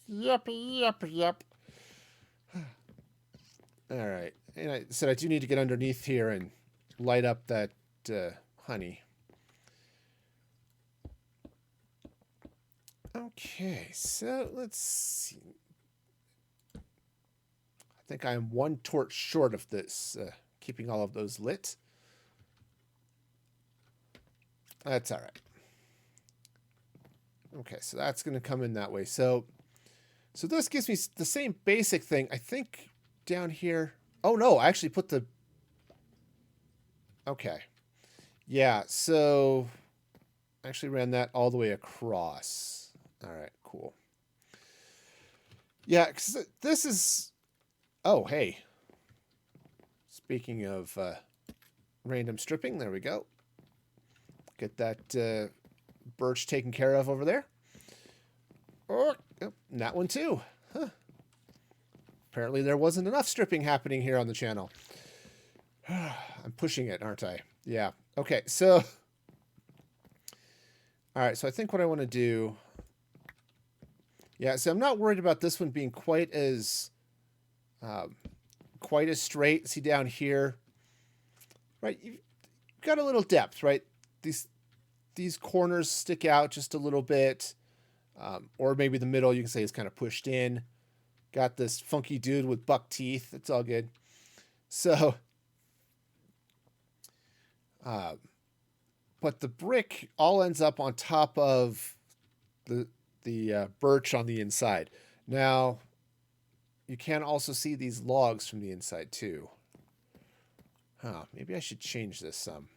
Yep. All right. And I said I do need to get underneath here and light up that honey. Okay, so let's see. I think I am one torch short of this, keeping all of those lit. That's all right. Okay, so that's going to come in that way. So this gives me the same basic thing. I think down here. Oh, no, I actually put the... Okay. Yeah, so I actually ran that all the way across. All right, cool. Yeah, because this is... Oh, hey. Speaking of random stripping, there we go. Get that birch taken care of over there. Oh, and that one too. Huh. Apparently there wasn't enough stripping happening here on the channel. I'm pushing it, aren't I? Yeah. Okay, so... All right, so I think what I want to do... Yeah, so I'm not worried about this one being quite as straight. See down here, right? You've got a little depth, right? These corners stick out just a little bit. Or maybe the middle, you can say, is kind of pushed in. Got this funky dude with buck teeth. It's all good. So, but the brick all ends up on top of the birch on the inside. Now, you can also see these logs from the inside too. Maybe I should change this some.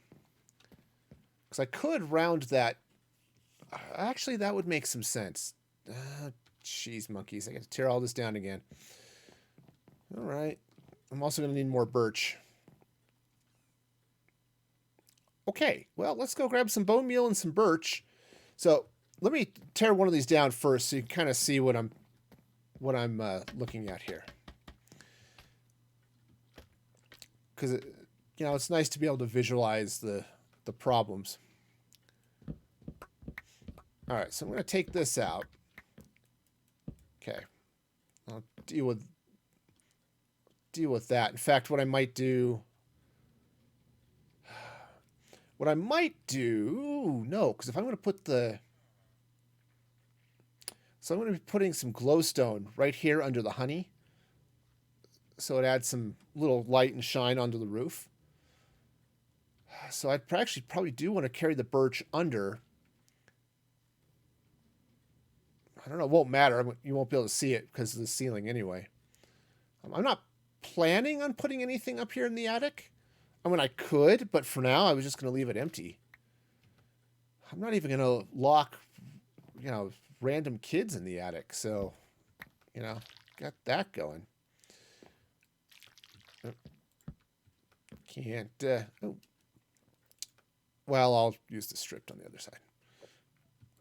Because I could round that. Actually, that would make some sense. Jeez, monkeys. I got to tear all this down again. All right. I'm also going to need more birch. Okay, well, let's go grab some bone meal and some birch. So let me tear one of these down first so you can kind of see what I'm looking at here. Because, you know, it's nice to be able to visualize the problems. All right, so I'm going to take this out. Okay. I'll deal with that. In fact, what I might do... No, because if I'm going to put the... So I'm going to be putting some glowstone right here under the honey. So it adds some little light and shine onto the roof. So I'd actually probably do want to carry the birch under. I don't know, it won't matter. You won't be able to see it because of the ceiling anyway. I'm not planning on putting anything up here in the attic. I mean, I could, but for now, I was just going to leave it empty. I'm not even going to lock, you know, random kids in the attic. So, you know, got that going. Can't, oh. Well, I'll use the strip on the other side.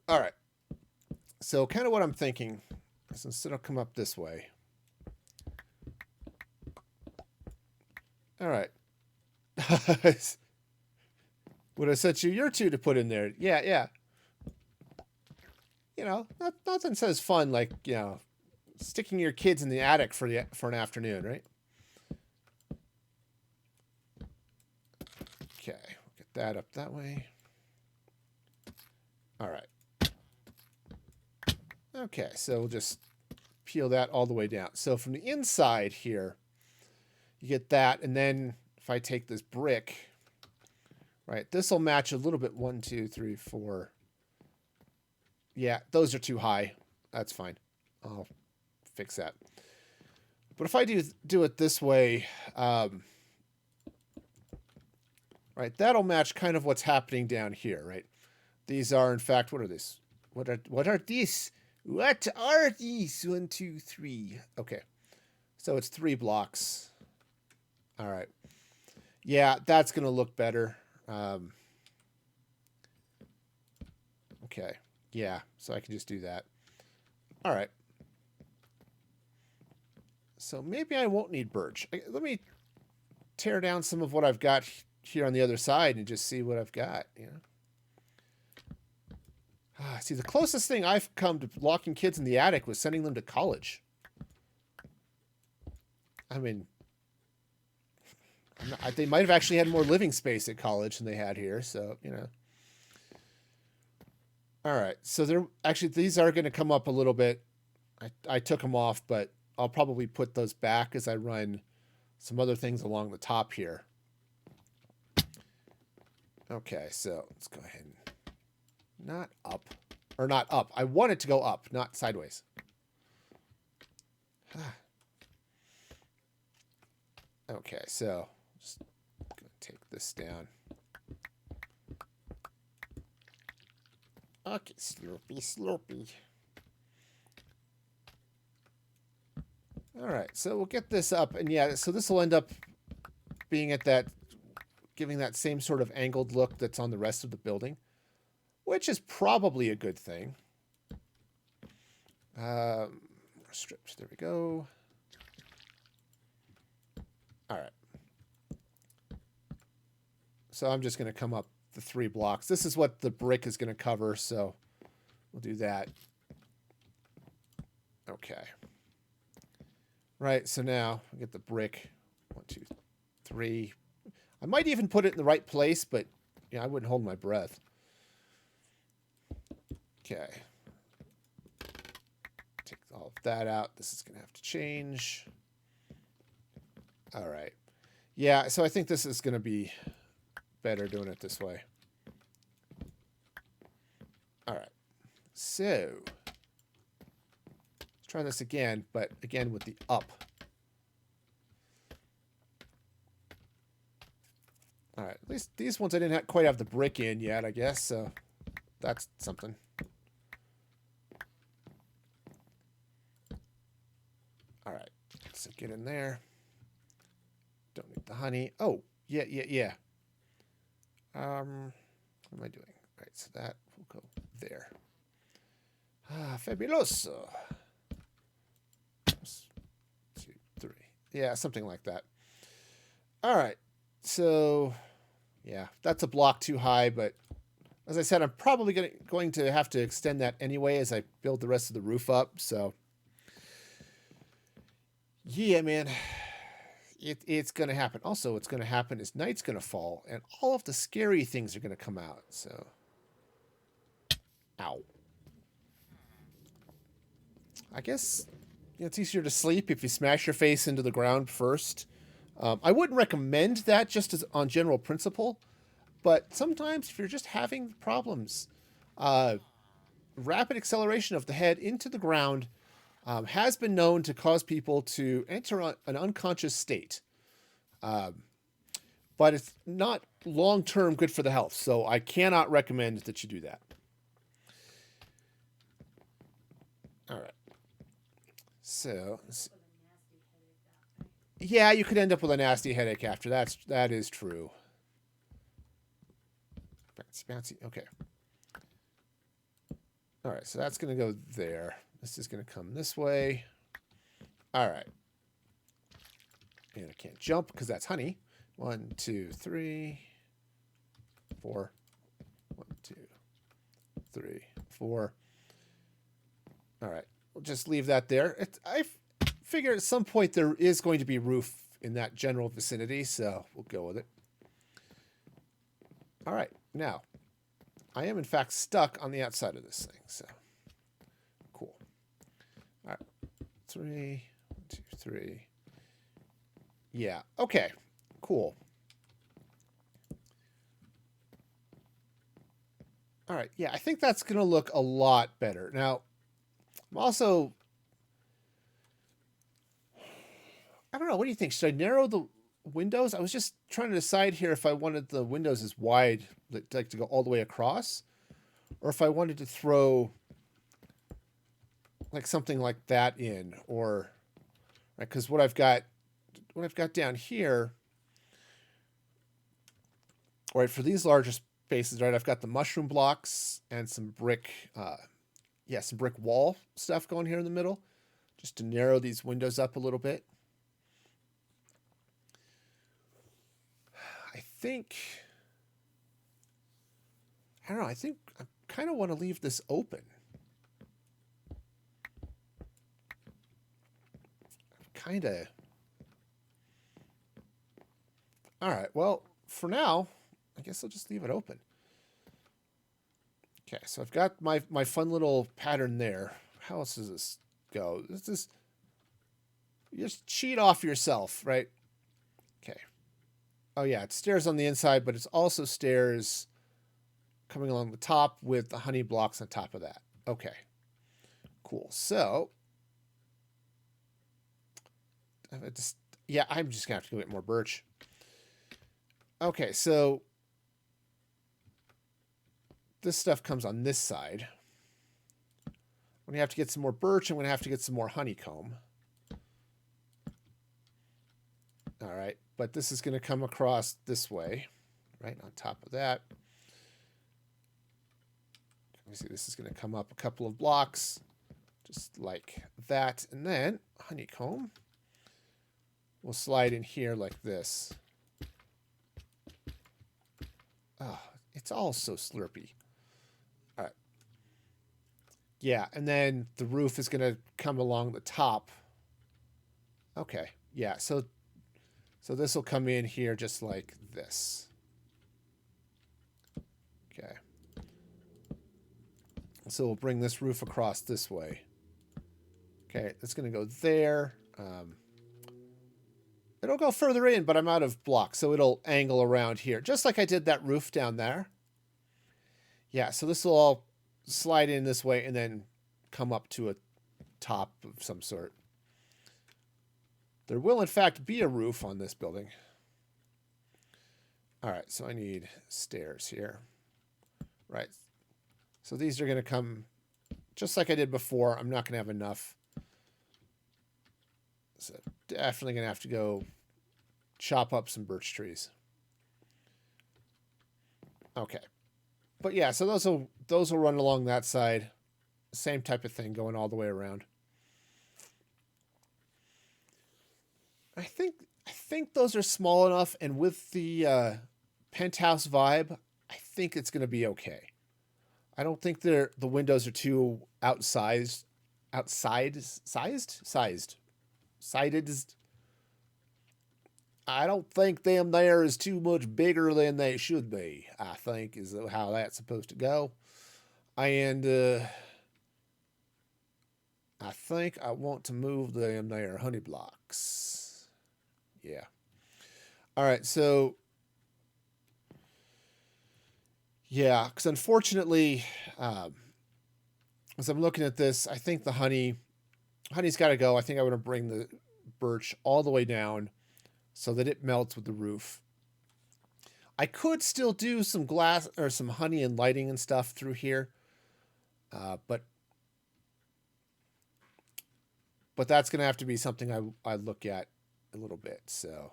All right. So kind of what I'm thinking is instead of come up this way. All right. Would have set you your two to put in there. Yeah, yeah. You know, nothing says fun like, you know, sticking your kids in the attic for an afternoon, right? Okay, we'll get that up that way. All right. Okay, so we'll just peel that all the way down. So from the inside here, you get that, and then if I take this brick, right, this will match a little bit. 1, 2, 3, 4. Yeah, those are too high. That's fine. I'll fix that. But if I do it this way, right, that'll match kind of what's happening down here, right? These are, in fact, what are these? What are these? What are these? 1, 2, 3. Okay. So it's 3 blocks. All right. Yeah, that's going to look better. Okay. Yeah, so I can just do that. All right. So maybe I won't need birch. Let me tear down some of what I've got here on the other side and just see what I've got, you know? See, the closest thing I've come to locking kids in the attic was sending them to college. I mean, they might have actually had more living space at college than they had here, so, you know. All right, so these are going to come up a little bit. I took them off, but I'll probably put those back as I run some other things along the top here. Okay, so let's go ahead and not up. Or not up. I want it to go up, not sideways. Okay, so just gonna take this down. Okay, Slurpy, Slurpy. All right, so we'll get this up, and yeah, so this will end up being at that, giving that same sort of angled look that's on the rest of the building, which is probably a good thing. Strips, there we go. All right. So I'm just going to come up the 3 blocks. This is what the brick is going to cover, so we'll do that. Okay. Right, so now we get the brick. 1, 2, 3. I might even put it in the right place, but yeah, I wouldn't hold my breath. Okay. that out. This is going to have to change. All right. Yeah, so I think this is going to be better doing it this way. All right. So let's try this again, but again with the up. All right. At least these ones I didn't quite have the brick in yet, I guess. So that's something. All right. So get in there. Don't need the honey. Oh, yeah. What am I doing? All right, so that will go there. Ah, fabuloso. 2, 3. Yeah, something like that. All right. So, yeah, that's a block too high, but as I said, I'm probably going to have to extend that anyway as I build the rest of the roof up. So, yeah, man. It's going to happen. Also, what's going to happen is night's going to fall, and all of the scary things are going to come out. So, ow. I guess it's easier to sleep if you smash your face into the ground first. I wouldn't recommend that just as on general principle, but sometimes if you're just having problems, rapid acceleration of the head into the ground has been known to cause people to enter an unconscious state. But it's not long-term good for the health, so I cannot recommend that you do that. All right. So, yeah, you could end up with a nasty headache after. That is true. Bouncy. Okay. All right, so that's going to go there. This is going to come this way. All right. And I can't jump because that's honey. 1, 2, 3, 4. 1, 2, 3, 4. All right. We'll just leave that there. I figure at some point there is going to be roof in that general vicinity, so we'll go with it. All right. Now, I am in fact stuck on the outside of this thing, so cool. All right. 3, 1, 2, 3. Yeah. Okay. Cool. All right. Yeah, I think that's going to look a lot better. Now, I'm also... I don't know. What do you think? Should I narrow the windows? I was just trying to decide here if I wanted the windows as wide, like to go all the way across, or if I wanted to throw like something like that in, or right, because what I've got down here, right, for these larger spaces, right, I've got the mushroom blocks and some brick, some brick wall stuff going here in the middle, just to narrow these windows up a little bit. I don't know, I think I kind of want to leave this open. Kind of. All right, well, for now, I guess I'll just leave it open. Okay, so I've got my fun little pattern there. How else does this go? This is, you just cheat off yourself, right? Okay. Oh yeah, it's stairs on the inside, but it's also stairs coming along the top with the honey blocks on top of that. Okay. Cool. So, I'm just going to have to go get more birch. Okay, so this stuff comes on this side. I'm going to have to get some more birch. I'm going to have to get some more honeycomb. All right, but this is going to come across this way, right on top of that. Let me see, this is going to come up a couple of blocks, just like that. And then honeycomb will slide in here like this. Oh, it's all so slurpy. All right. Yeah, and then the roof is going to come along the top. Okay, yeah, so this will come in here just like this. Okay. So we'll bring this roof across this way. Okay, that's going to go there. It'll go further in, but I'm out of blocks, so it'll angle around here, just like I did that roof down there. Yeah, so this will all slide in this way and then come up to a top of some sort. There will, in fact, be a roof on this building. All right, so I need stairs here. Right. So these are going to come just like I did before. I'm not going to have enough. So definitely going to have to go chop up some birch trees. Okay. But yeah, so those will run along that side. Same type of thing going all the way around. I think those are small enough, and with the penthouse vibe, I think it's going to be okay. I don't think the windows are too sided. I don't think them there is too much bigger than they should be, I think is how that's supposed to go. And I think I want to move them there honey blocks. Yeah. All right, so yeah, because unfortunately, as I'm looking at this, I think the honey's got to go. I think I want to bring the birch all the way down so that it melts with the roof. I could still do some glass or some honey and lighting and stuff through here, but that's going to have to be something I look at a little bit. So,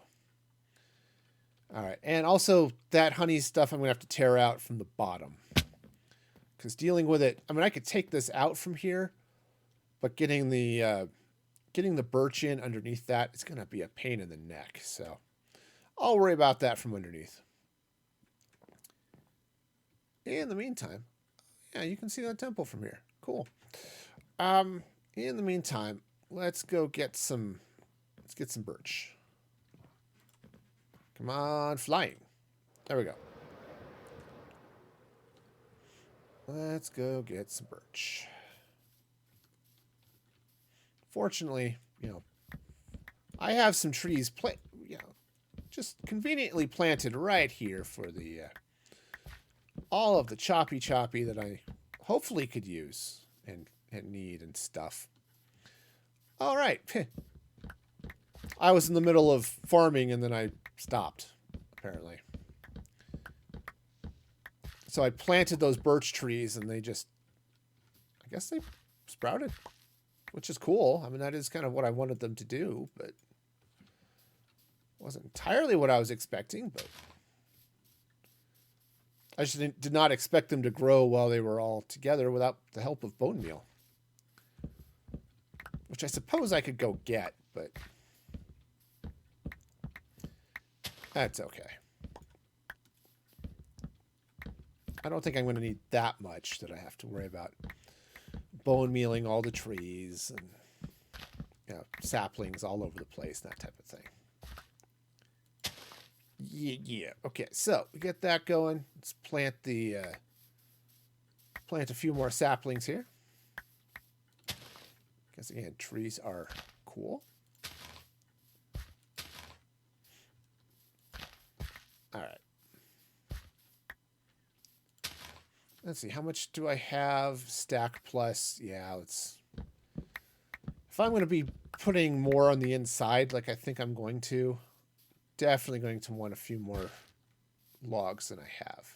all right, and also that honey stuff I'm going to have to tear out from the bottom because dealing with it, I mean, I could take this out from here, but getting the birch in underneath that, it's going to be a pain in the neck. So I'll worry about that from underneath. In the meantime, yeah, you can see that temple from here. Cool. In the meantime, let's get some birch. Come on, flying. There we go. Let's go get some birch. Fortunately, I have some trees just conveniently planted right here for the all of the choppy that I hopefully could use and need and stuff. All right. I was in the middle of farming and then I stopped, apparently. So I planted those birch trees and I guess they sprouted, which is cool. I mean, that is kind of what I wanted them to do, but wasn't entirely what I was expecting, but I just did not expect them to grow while they were all together without the help of bone meal, which I suppose I could go get, but that's okay. I don't think I'm going to need that much that I have to worry about bone mealing all the trees and saplings all over the place, that type of thing. Yeah. Okay, so we get that going. Let's plant a few more saplings here. Because again, trees are cool. All right. Let's see, how much do I have? Stack plus. Yeah, if I'm going to be putting more on the inside, like I think I'm going to, definitely going to want a few more logs than I have.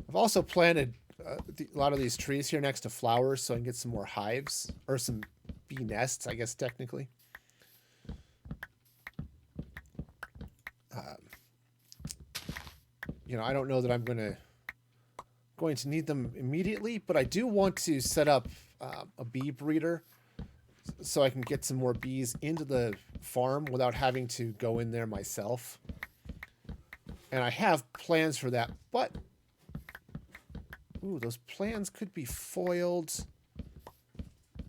I've also planted a lot of these trees here next to flowers so I can get some more hives, or some bee nests, I guess, technically. I don't know that I'm going to need them immediately, but I do want to set up a bee breeder so I can get some more bees into the farm without having to go in there myself. And I have plans for that, but those plans could be foiled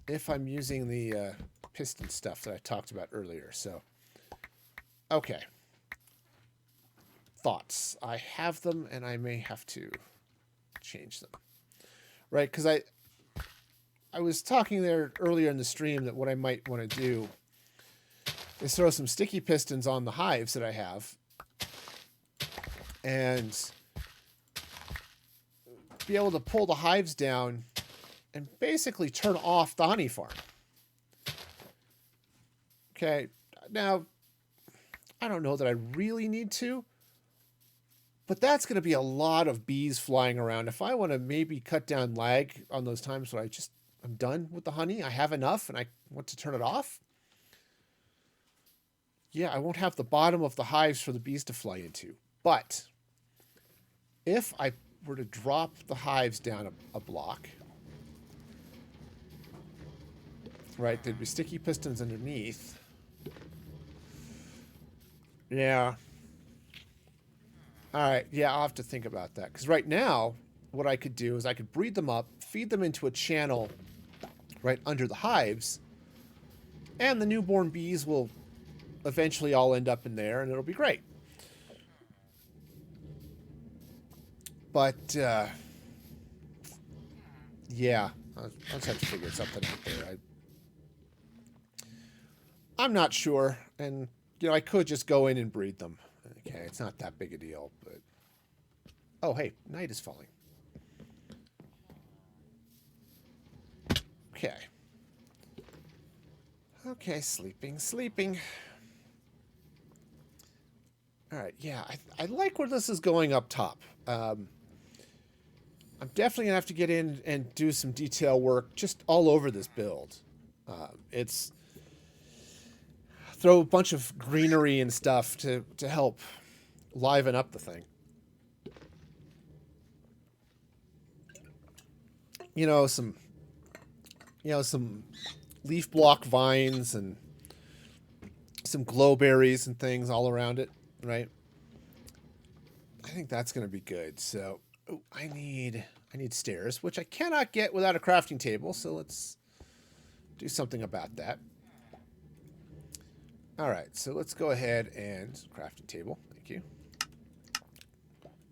if I'm using the piston stuff that I talked about earlier. So, okay. Thoughts. I have them, and I may have to change them. Right, because I was talking there earlier in the stream that what I might want to do is throw some sticky pistons on the hives that I have and be able to pull the hives down and basically turn off the honey farm. Okay, now, I don't know that I really need to, but that's going to be a lot of bees flying around. If I want to maybe cut down lag on those times where I'm done with the honey, I have enough and I want to turn it off, yeah, I won't have the bottom of the hives for the bees to fly into. But if I were to drop the hives down a block, right, there'd be sticky pistons underneath. Yeah. All right. Yeah, I'll have to think about that. Because right now, what I could do is I could breed them up, feed them into a channel right under the hives, and the newborn bees will eventually all end up in there, and it'll be great. But, yeah, I'll just have to figure something out there. I'm not sure, and, you know, I could just go in and breed them. Okay, it's not that big a deal, but... Oh, hey, night is falling. Okay. Okay, sleeping. All right, yeah, I like where this is going up top. I'm definitely going to have to get in and do some detail work just all over this build. It's... Throw a bunch of greenery and stuff to help liven up the thing. Some leaf block vines and some glowberries and things all around it, right? I think that's going to be good. So, I need stairs, which I cannot get without a crafting table. So let's do something about that. All right, so let's go ahead and crafting table. Thank you.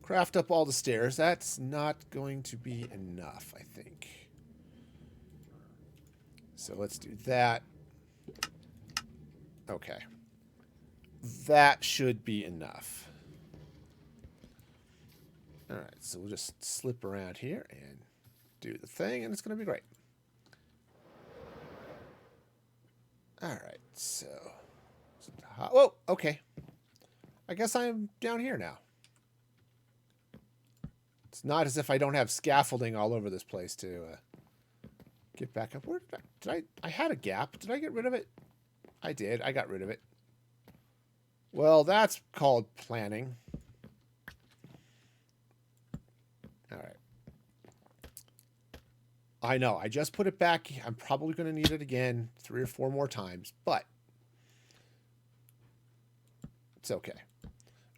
Craft up all the stairs. That's not going to be enough, I think. So let's do that. Okay. That should be enough. All right, so we'll just slip around here and do the thing, and it's going to be great. All right, so... Whoa, okay. I guess I'm down here now. It's not as if I don't have scaffolding all over this place to get back up. Where did I had a gap. Did I get rid of it? I did. I got rid of it. Well, that's called planning. All right. I know. I just put it back. I'm probably going to need it again 3 or 4 more times, but it's okay.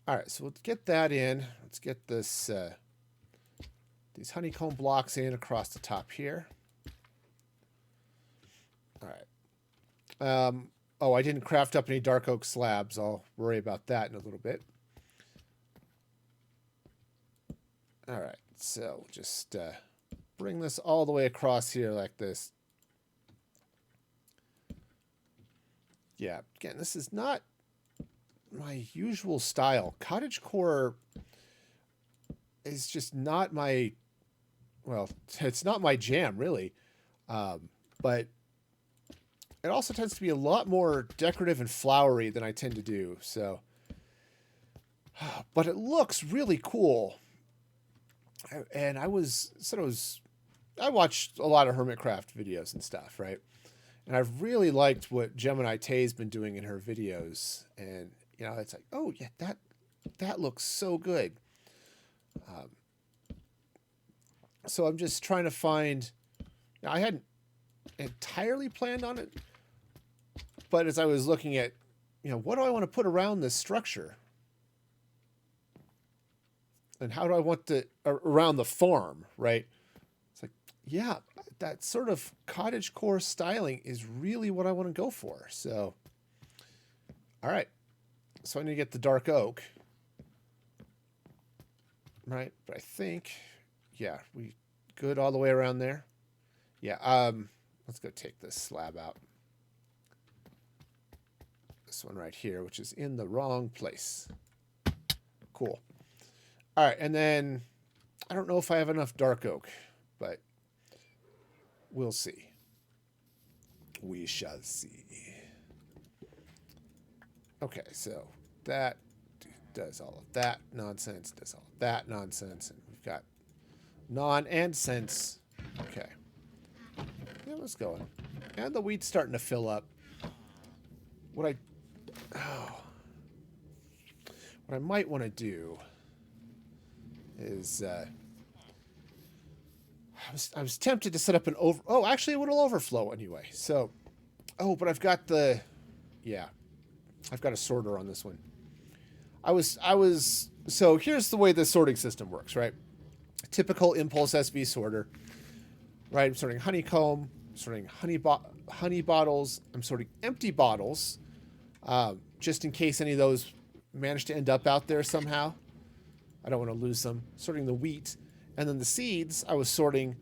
All right, so let's get that in. Let's get this these honeycomb blocks in across the top here. All right. Oh, I didn't craft up any dark oak slabs. I'll worry about that in a little bit. All right, so just bring this all the way across here like this. Yeah, again, this is not my usual style. Cottagecore is just not my, well, it's not my jam, really. But it also tends to be a lot more decorative and flowery than I tend to do. So, but it looks really cool. And I watched a lot of Hermitcraft videos and stuff, right? And I've really liked what Gemini Tay's been doing in her videos. And, you know, it's like, oh, yeah, that looks so good. So I'm just trying to find... You know, I hadn't entirely planned on it, but as I was looking at, you know, what do I want to put around this structure? And how do I want to... around the farm, right? It's like, yeah, that sort of cottagecore styling is really what I want to go for. So, all right. So I need to get the dark oak. Right, but I think, yeah, we good all the way around there. Yeah, let's go take this slab out. This one right here, which is in the wrong place. Cool. All right, and then I don't know if I have enough dark oak, but we'll see. We shall see. Okay, so that does all of that nonsense, does all of that nonsense, and we've got non and sense. Okay. Yeah, let's go. And the wheat's starting to fill up. What I might want to do is I was tempted to set up an over. Oh, actually, it will overflow anyway. So, but I've got I've got a sorter on this one. So here's the way the sorting system works, right? Typical impulse SV sorter, right? I'm sorting honeycomb, sorting honey bottles. I'm sorting empty bottles, just in case any of those manage to end up out there somehow. I don't want to lose them. Sorting the wheat. And then the seeds I was sorting.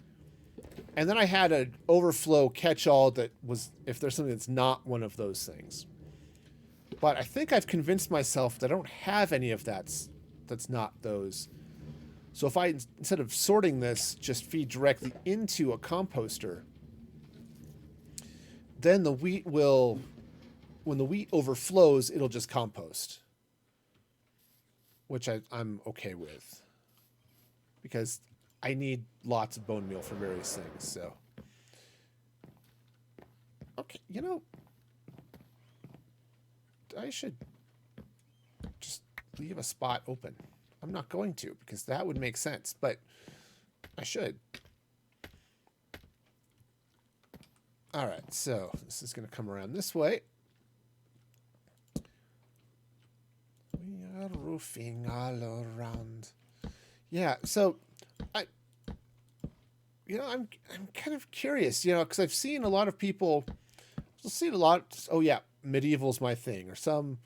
And then I had an overflow catch-all that was if there's something that's not one of those things. But I think I've convinced myself that I don't have any of that's not those. So if I, instead of sorting this, just feed directly into a composter, then the wheat will, when the wheat overflows, it'll just compost. Which I'm okay with. Because I need lots of bone meal for various things, so. Okay, you know, I should just leave a spot open. I'm not going to, because that would make sense, but I should. All right, so this is going to come around this way. We are roofing all around. Yeah, so I'm kind of curious, because I've seen a lot of people. I've seen a lot. Oh yeah, medieval's my thing, or some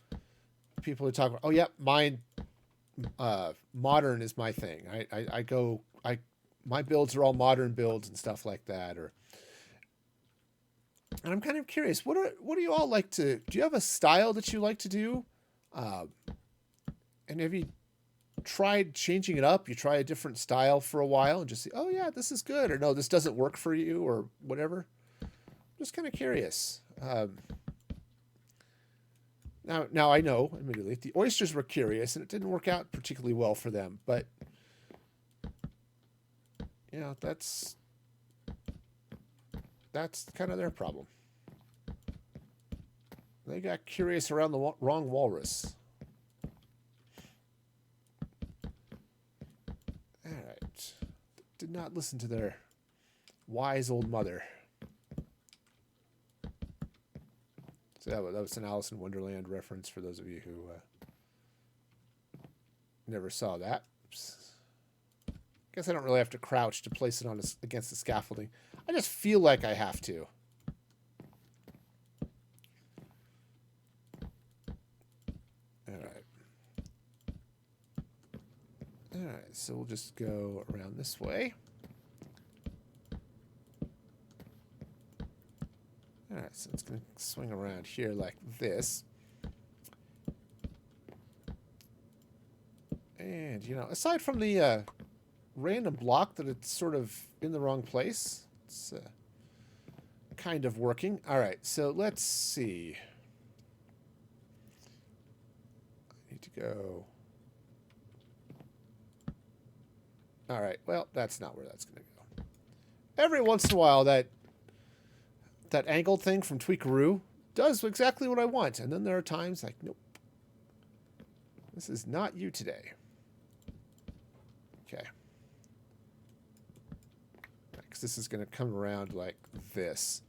people who talk about. Oh yeah, mine. Modern is my thing. My builds are all modern builds and stuff like that. And I'm kind of curious. What do you all like to? Do you have a style that you like to do? And have you tried changing it up? You try a different style for a while and just see, oh yeah, this is good, or no, this doesn't work for you, or whatever. I'm just kind of curious. Now I know immediately the oysters were curious, and it didn't work out particularly well for them. But that's kind of their problem. They got curious around the wrong walrus. All right. Did not listen to their wise old mother. So that was an Alice in Wonderland reference for those of you who never saw that. Guess I don't really have to crouch to place it on against the scaffolding. I just feel like I have to. All right, so we'll just go around this way. All right, so it's going to swing around here like this. And, aside from the random block that it's sort of in the wrong place, it's kind of working. All right, so let's see. I need to go. All right, well, that's not where that's going to go. Every once in a while, that angled thing from Tweakaroo does exactly what I want. And then there are times like, nope. This is not you today. Okay. Because this is going to come around like this.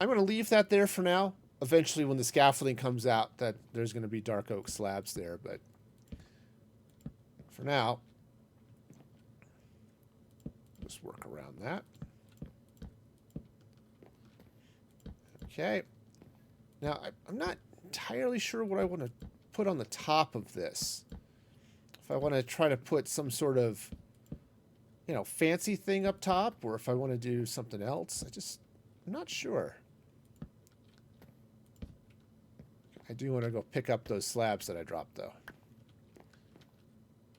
I'm going to leave that there for now. Eventually, when the scaffolding comes out, that there's going to be dark oak slabs there. But for now, just work around that. Okay. Now, I'm not entirely sure what I want to put on the top of this. If I want to try to put some sort of, fancy thing up top, or if I want to do something else. I'm not sure. I do want to go pick up those slabs that I dropped, though.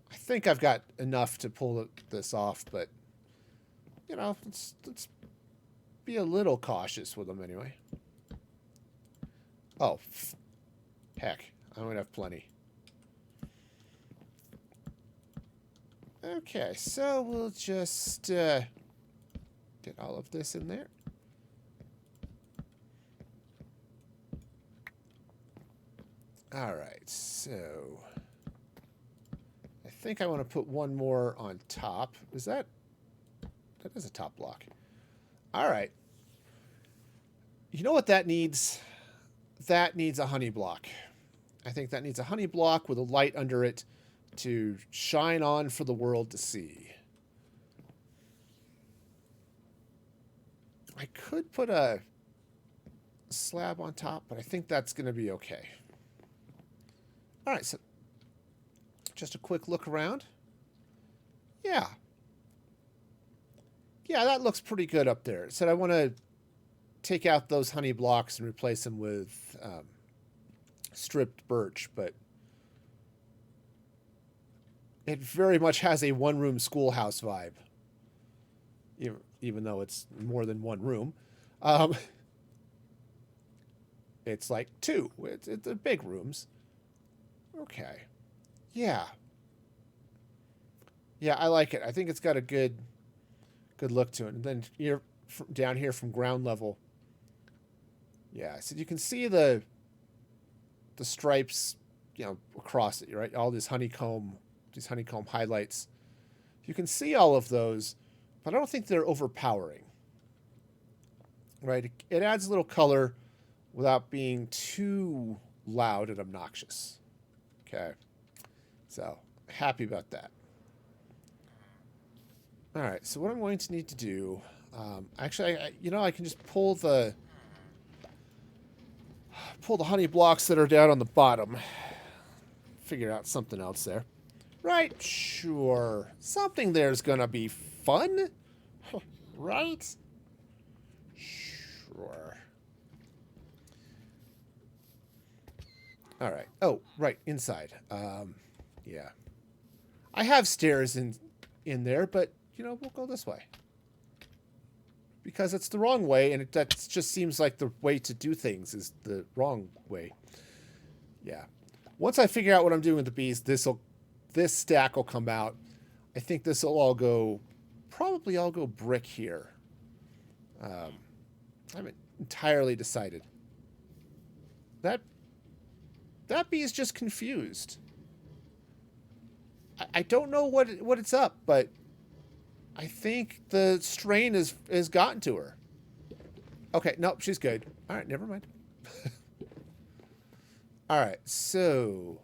I think I've got enough to pull this off, but, you know, let's be a little cautious with them anyway. Oh, heck. I'm going to have plenty. Okay, so we'll just get all of this in there. All right, so I think I want to put one more on top. Is that is a top block. All right. You know what that needs? That needs a honey block. I think that needs a honey block with a light under it to shine on for the world to see. I could put a slab on top, but I think that's going to be okay. All right, so just a quick look around. Yeah. Yeah, that looks pretty good up there. It said I want to take out those honey blocks and replace them with stripped birch, but it very much has a one-room schoolhouse vibe, even though it's more than one room. It's like two. It's big rooms. Okay. Yeah. Yeah, I like it. I think it's got a good look to it. And then here, down here from ground level. Yeah, so you can see the stripes, you know, across it, right? All these honeycomb highlights. You can see all of those, but I don't think they're overpowering. Right? It adds a little color without being too loud and obnoxious. Okay. So, happy about that. All right, so what I'm going to need to do, actually, I can just pull the honey blocks that are down on the bottom. Figure out something else there. Right, sure. Something there's going to be fun. Right? Sure. All right. Oh, right, inside. Yeah. I have stairs in there, but, we'll go this way. Because it's the wrong way, and that just seems like the way to do things is the wrong way. Yeah. Once I figure out what I'm doing with the bees, this stack will come out. I think this will all go, probably all go brick here. I haven't entirely decided. That bee is just confused. I don't know what it's up, but I think the strain has gotten to her. Okay, nope, she's good. All right, never mind. All right, so,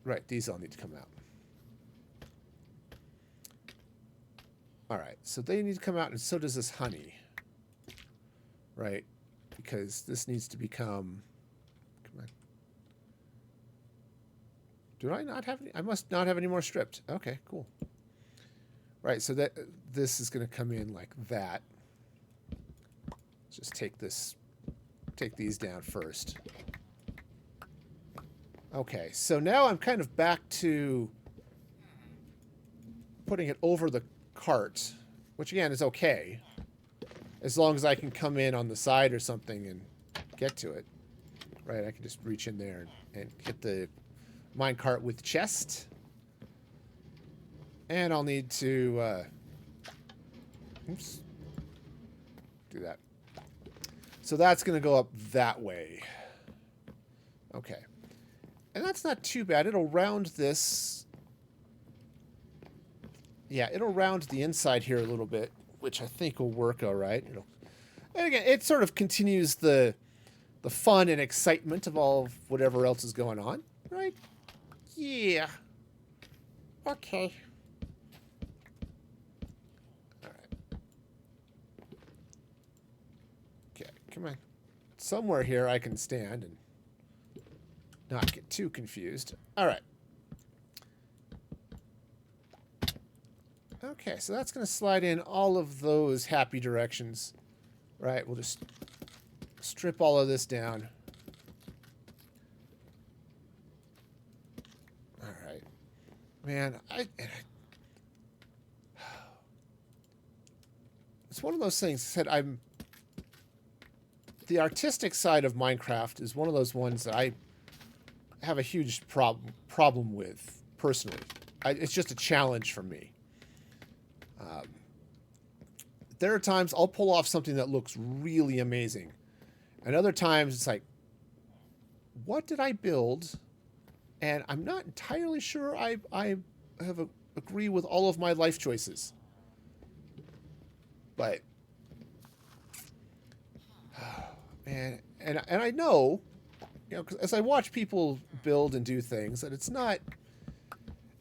right, these all need to come out. All right, so they need to come out, and so does this honey. Right, because this needs to become... Come on. Do I not have any? I must not have any more stripped. Okay, cool. Right, so that this is going to come in like that. Just take these down first. Okay, so now I'm kind of back to putting it over the cart, which again is okay, as long as I can come in on the side or something and get to it. Right, I can just reach in there and hit the minecart with chest. And I'll need to, oops, do that. So that's going to go up that way. Okay. And that's not too bad. It'll round this. Yeah, it'll round the inside here a little bit, which I think will work all right. And again, it sort of continues the fun and excitement of all of whatever else is going on, right? Yeah. Okay. Come on. Somewhere here I can stand and not get too confused. All right. Okay, so that's going to slide in all of those happy directions. Right, we'll just strip all of this down. All right. Man, it's one of those things that the artistic side of Minecraft is one of those ones that I have a huge problem with personally. It's just a challenge for me. There are times I'll pull off something that looks really amazing, and other times it's like, what did I build? And I'm not entirely sure I agree with all of my life choices. But man, and I know, you know, 'cause as I watch people build and do things, that it's not.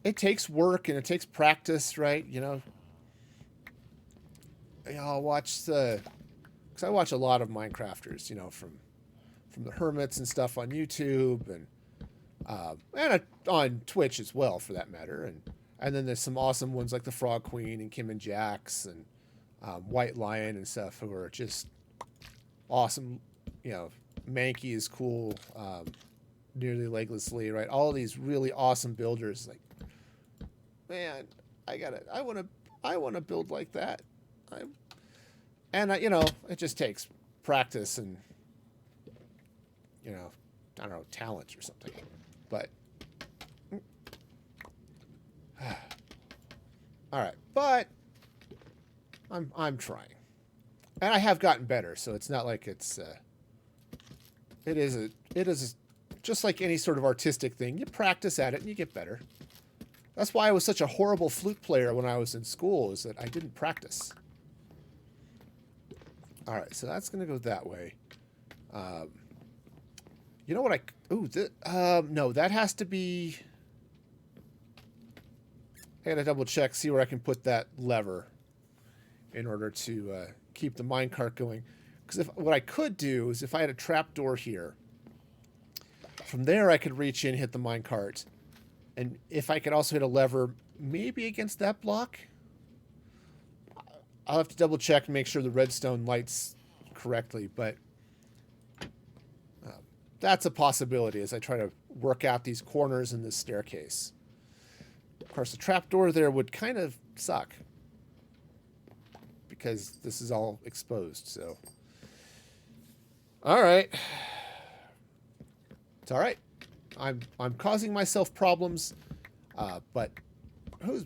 It takes work and it takes practice, right? You know, I'll watch because I watch a lot of Minecrafters, you know, from the hermits and stuff on YouTube and on Twitch as well, for that matter. And then there's some awesome ones like the Frog Queen and Kim and Jax and White Lion and stuff who are just awesome. You know, Mankey is cool. Nearly Leglessly, right? All of these really awesome builders. Like, man, I want to build like that. You know, it just takes practice and, you know, I don't know, talent or something. But all right, but I'm trying, and I have gotten better. So it's not like it's it is just like any sort of artistic thing. You practice at it and you get better. That's why I was such a horrible flute player when I was in school, is that I didn't practice. All right, so that's going to go that way. You know what no, that has to be... I got to double check, see where I can put that lever in order to keep the minecart going. Because what I could do is if I had a trapdoor here, from there I could reach in, hit the minecart. And if I could also hit a lever, maybe against that block. I'll have to double check and make sure the redstone lights correctly, but that's a possibility as I try to work out these corners in this staircase. Of course, the trapdoor there would kind of suck because this is all exposed. So, all right, it's all right. I'm causing myself problems, but it's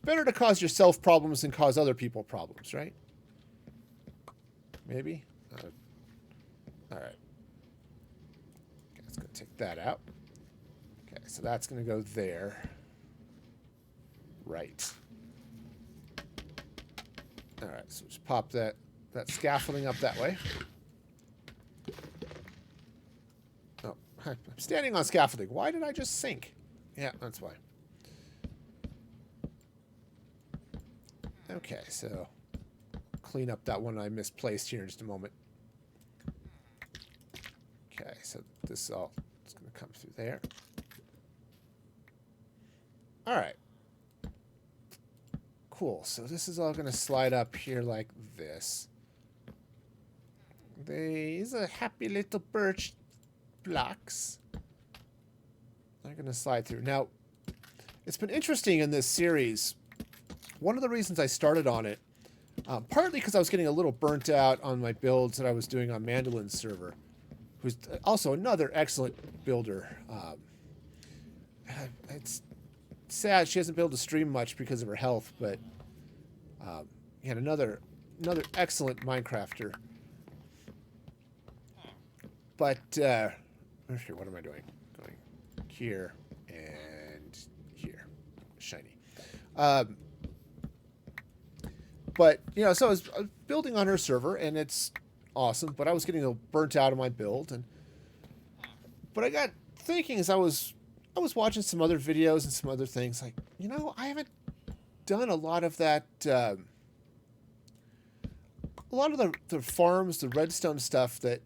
better to cause yourself problems than cause other people problems, right? Maybe. All right. Okay, let's go take that out. Okay, so that's going to go there. Right. All right, so just pop that scaffolding up that way. Oh, I'm standing on scaffolding. Why did I just sink? Yeah, that's why. Okay, so clean up that one I misplaced here in just a moment. Okay, so this all is going to come through there. All right. Cool. So this is all going to slide up here like this. These are happy little birch blocks. They're going to slide through. Now, it's been interesting in this series. One of the reasons I started on it, partly because I was getting a little burnt out on my builds that I was doing on Mandolin's server, who's also another excellent builder. It's sad she hasn't been able to stream much because of her health, but yet another excellent Minecrafter. But what am I doing? Going here and here, shiny. But you know, so I was building on her server, and it's awesome. But I was getting a little burnt out of my build, but I got thinking as I was watching some other videos and some other things, like, you know, I haven't done a lot of that. A lot of the farms, the redstone stuff that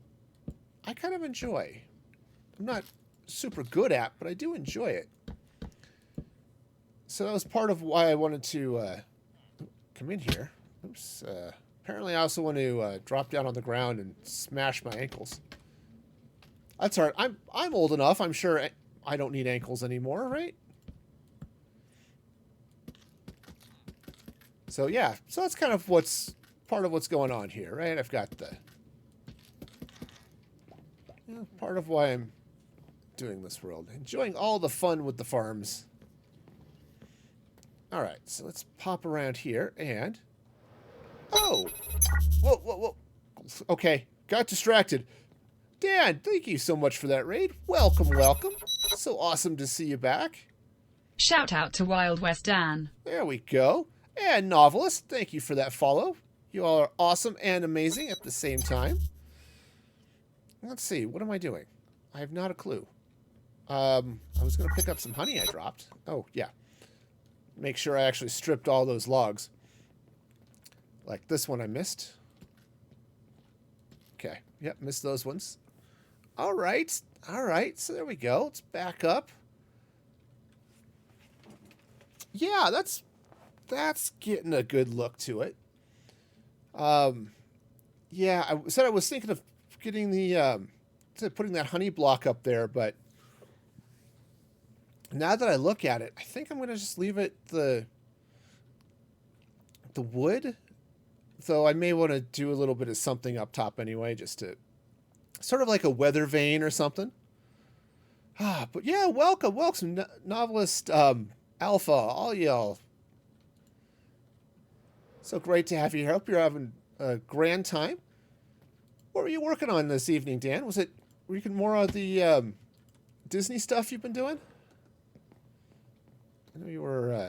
I kind of enjoy. I'm not super good at, but I do enjoy it. So that was part of why I wanted to come in here. Oops. Apparently, I also want to drop down on the ground and smash my ankles. That's all right. I'm old enough. I'm sure I don't need ankles anymore, right? So yeah, so that's kind of what's part of what's going on here, right? I've got the part of why I'm doing this world, enjoying all the fun with the farms. All right, so let's pop around here and oh, whoa. Okay, got distracted. Dan, thank you so much for that raid. Welcome. So awesome to see you back. Shout out to Wild West Dan. There we go. And Novelist, thank you for that follow. You all are awesome and amazing at the same time. Let's see, what am I doing? I have not a clue. I was going to pick up some honey I dropped. Oh, yeah. Make sure I actually stripped all those logs. Like this one I missed. Okay, yep, missed those ones. All right, so there we go. Let's back up. Yeah, that's getting a good look to it. Yeah, I said I was thinking of getting the putting that honey block up there, but now that I look at it, I think I'm gonna just leave it the wood. Though I may want to do a little bit of something up top anyway, just to sort of like a weather vane or something. But yeah, welcome, Novelist Alpha, all y'all. So great to have you here. Hope you're having a grand time. What were you working on this evening, Dan? Were you more of the Disney stuff you've been doing? I know you were. All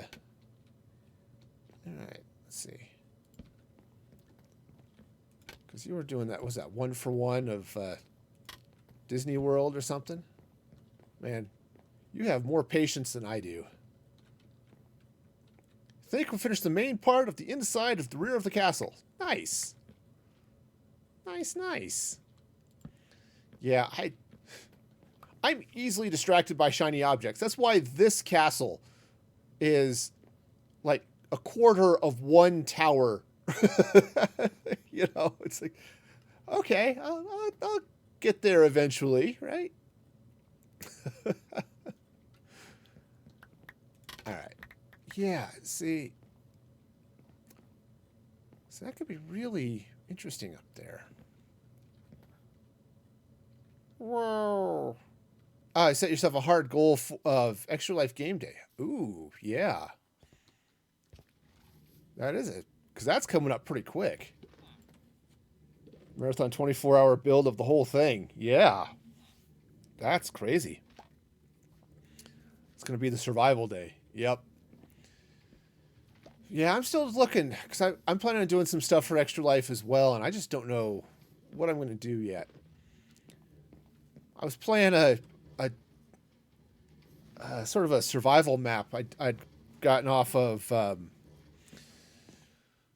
right, let's see. Because you were doing that. Was that 1-for-1 of Disney World or something? Man, you have more patience than I do. I think we'll finish the main part of the inside of the rear of the castle. Nice. Nice. Yeah, I'm easily distracted by shiny objects. That's why this castle is like a quarter of one tower. You know, it's like, okay, I'll get there eventually, right? All right. Yeah, see. So that could be really interesting up there. Whoa. Set yourself a hard goal of Extra Life Game Day. Ooh, yeah. That is it. Because that's coming up pretty quick. Marathon 24-hour build of the whole thing. Yeah. That's crazy. It's going to be the survival day. Yep. Yeah, I'm still looking. Because I'm planning on doing some stuff for Extra Life as well. And I just don't know what I'm going to do yet. I was playing a sort of a survival map I'd gotten off of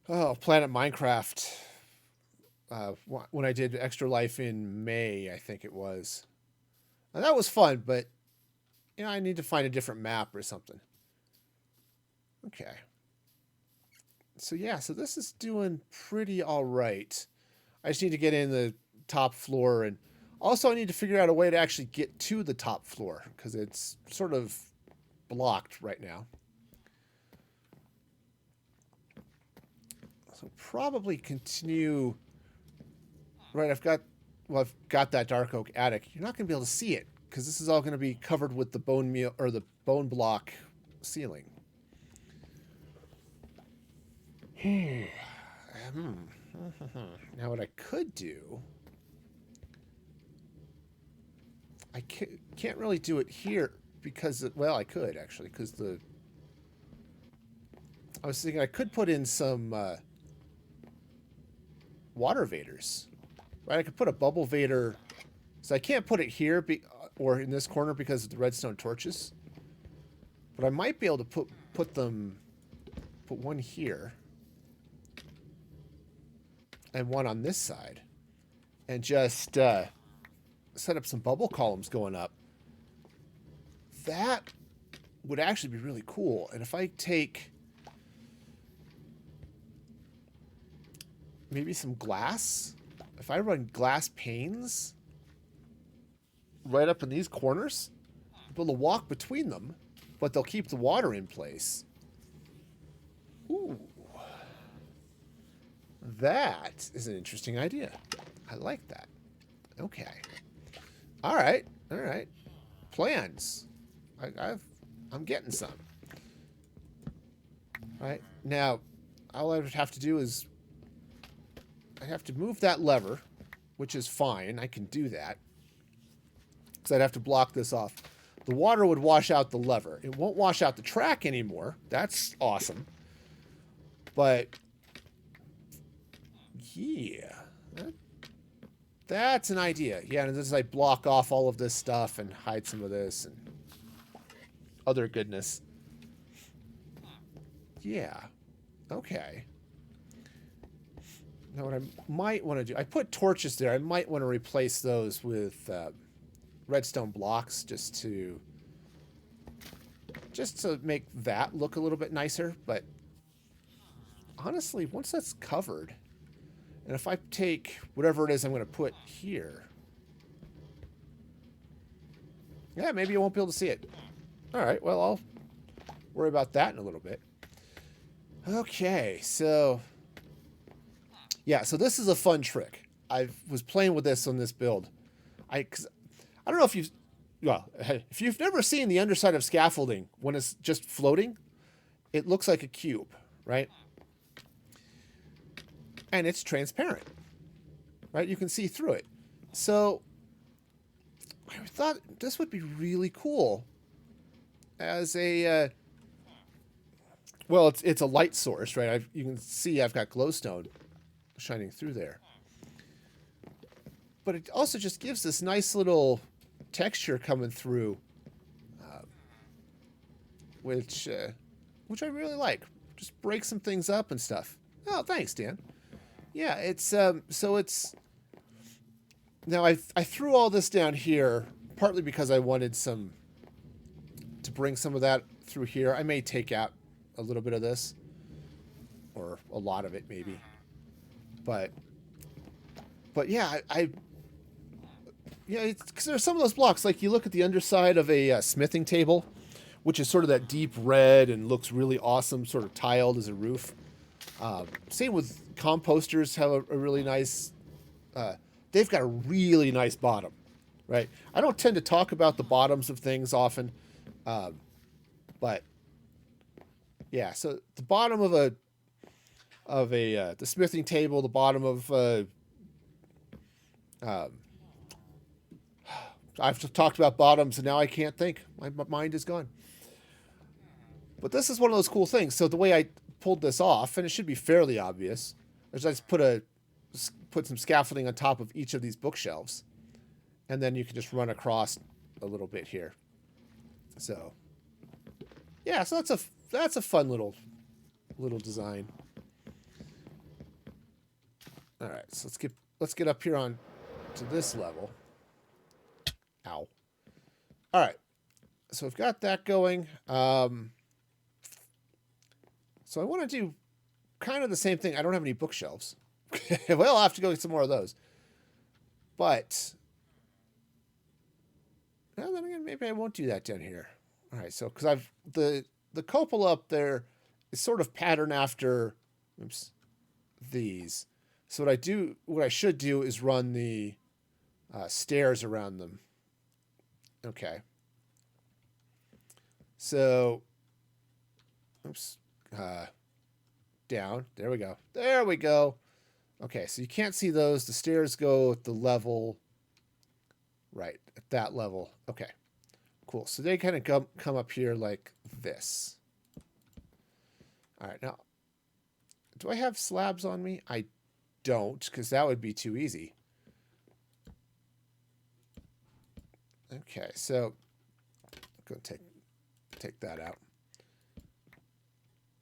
Planet Minecraft when I did Extra Life in May, I think it was. And that was fun, but you know, I need to find a different map or something. Okay. So yeah, so this is doing pretty all right. I just need to get in the top floor, and also I need to figure out a way to actually get to the top floor because it's sort of blocked right now. So probably continue. Right, I've got that dark oak attic. You're not going to be able to see it because this is all going to be covered with the bone meal or the bone block ceiling. Now what I could do, I can't really do it here because, well, I could actually because I was thinking I could put in some water vaders, right? I could put a bubble vader, so I can't put it here or in this corner because of the redstone torches, but I might be able to put one here and one on this side and just set up some bubble columns going up. That would actually be really cool. And if I take maybe some glass. If I run glass panes right up in these corners, be able to walk between them, but they'll keep the water in place. Ooh. That is an interesting idea. I like that. Okay. All right. All right. Plans. I'm getting some. All right. Now, all I would have to do is I have to move that lever, which is fine. I can do that. Because I'd have to block this off. The water would wash out the lever. It won't wash out the track anymore. That's awesome. But, yeah. That's an idea. Yeah, and this is like block off all of this stuff and hide some of this and other goodness. Yeah. Okay. Now what I might want to do, I put torches there. I might want to replace those with redstone blocks just to make that look a little bit nicer. But honestly, once that's covered, and if I take whatever it is I'm going to put here, yeah, maybe you won't be able to see it. All right, well, I'll worry about that in a little bit. Okay, so yeah, so this is a fun trick. I was playing with this on this build. I don't know if you've, well, if you've never seen the underside of scaffolding when it's just floating, it looks like a cube, right? And it's transparent, right? You can see through it. So I thought this would be really cool as a, well, it's a light source, right? You can see I've got glowstone shining through there. But it also just gives this nice little texture coming through, which I really like. Just break some things up and stuff. Oh, thanks, Dan. Yeah, it's so it's now I threw all this down here partly because I wanted to bring some of that through here. I may take out a little bit of this or a lot of it maybe, but yeah, yeah, it's because there's some of those blocks, like you look at the underside of a smithing table, which is sort of that deep red and looks really awesome, sort of tiled as a roof. Same with composters have a really nice, they've got a really nice bottom, right? I don't tend to talk about the bottoms of things often, but yeah, so the bottom of the smithing table, the bottom of, I've talked about bottoms and now I can't think. My mind is gone. But this is one of those cool things. So the way I pulled this off, and it should be fairly obvious, is I just put some scaffolding on top of each of these bookshelves, and then you can just run across a little bit here. So yeah, so that's a fun little design. All right, so let's get up here on to this level. Ow. All right, so I've got that going. So I want to do kind of the same thing. I don't have any bookshelves. Well, I'll have to go get some more of those. But, well, then again, maybe I won't do that down here. All right, so because the cupola up there is sort of patterned after, oops, these. So what I should do is run the stairs around them. Okay. So, oops. Down. There we go. There we go. Okay, so you can't see those. The stairs go at the level. Right, at that level. Okay, cool. So they kind of come up here like this. All right, now, do I have slabs on me? I don't, because that would be too easy. Okay, so I'm going to take that out.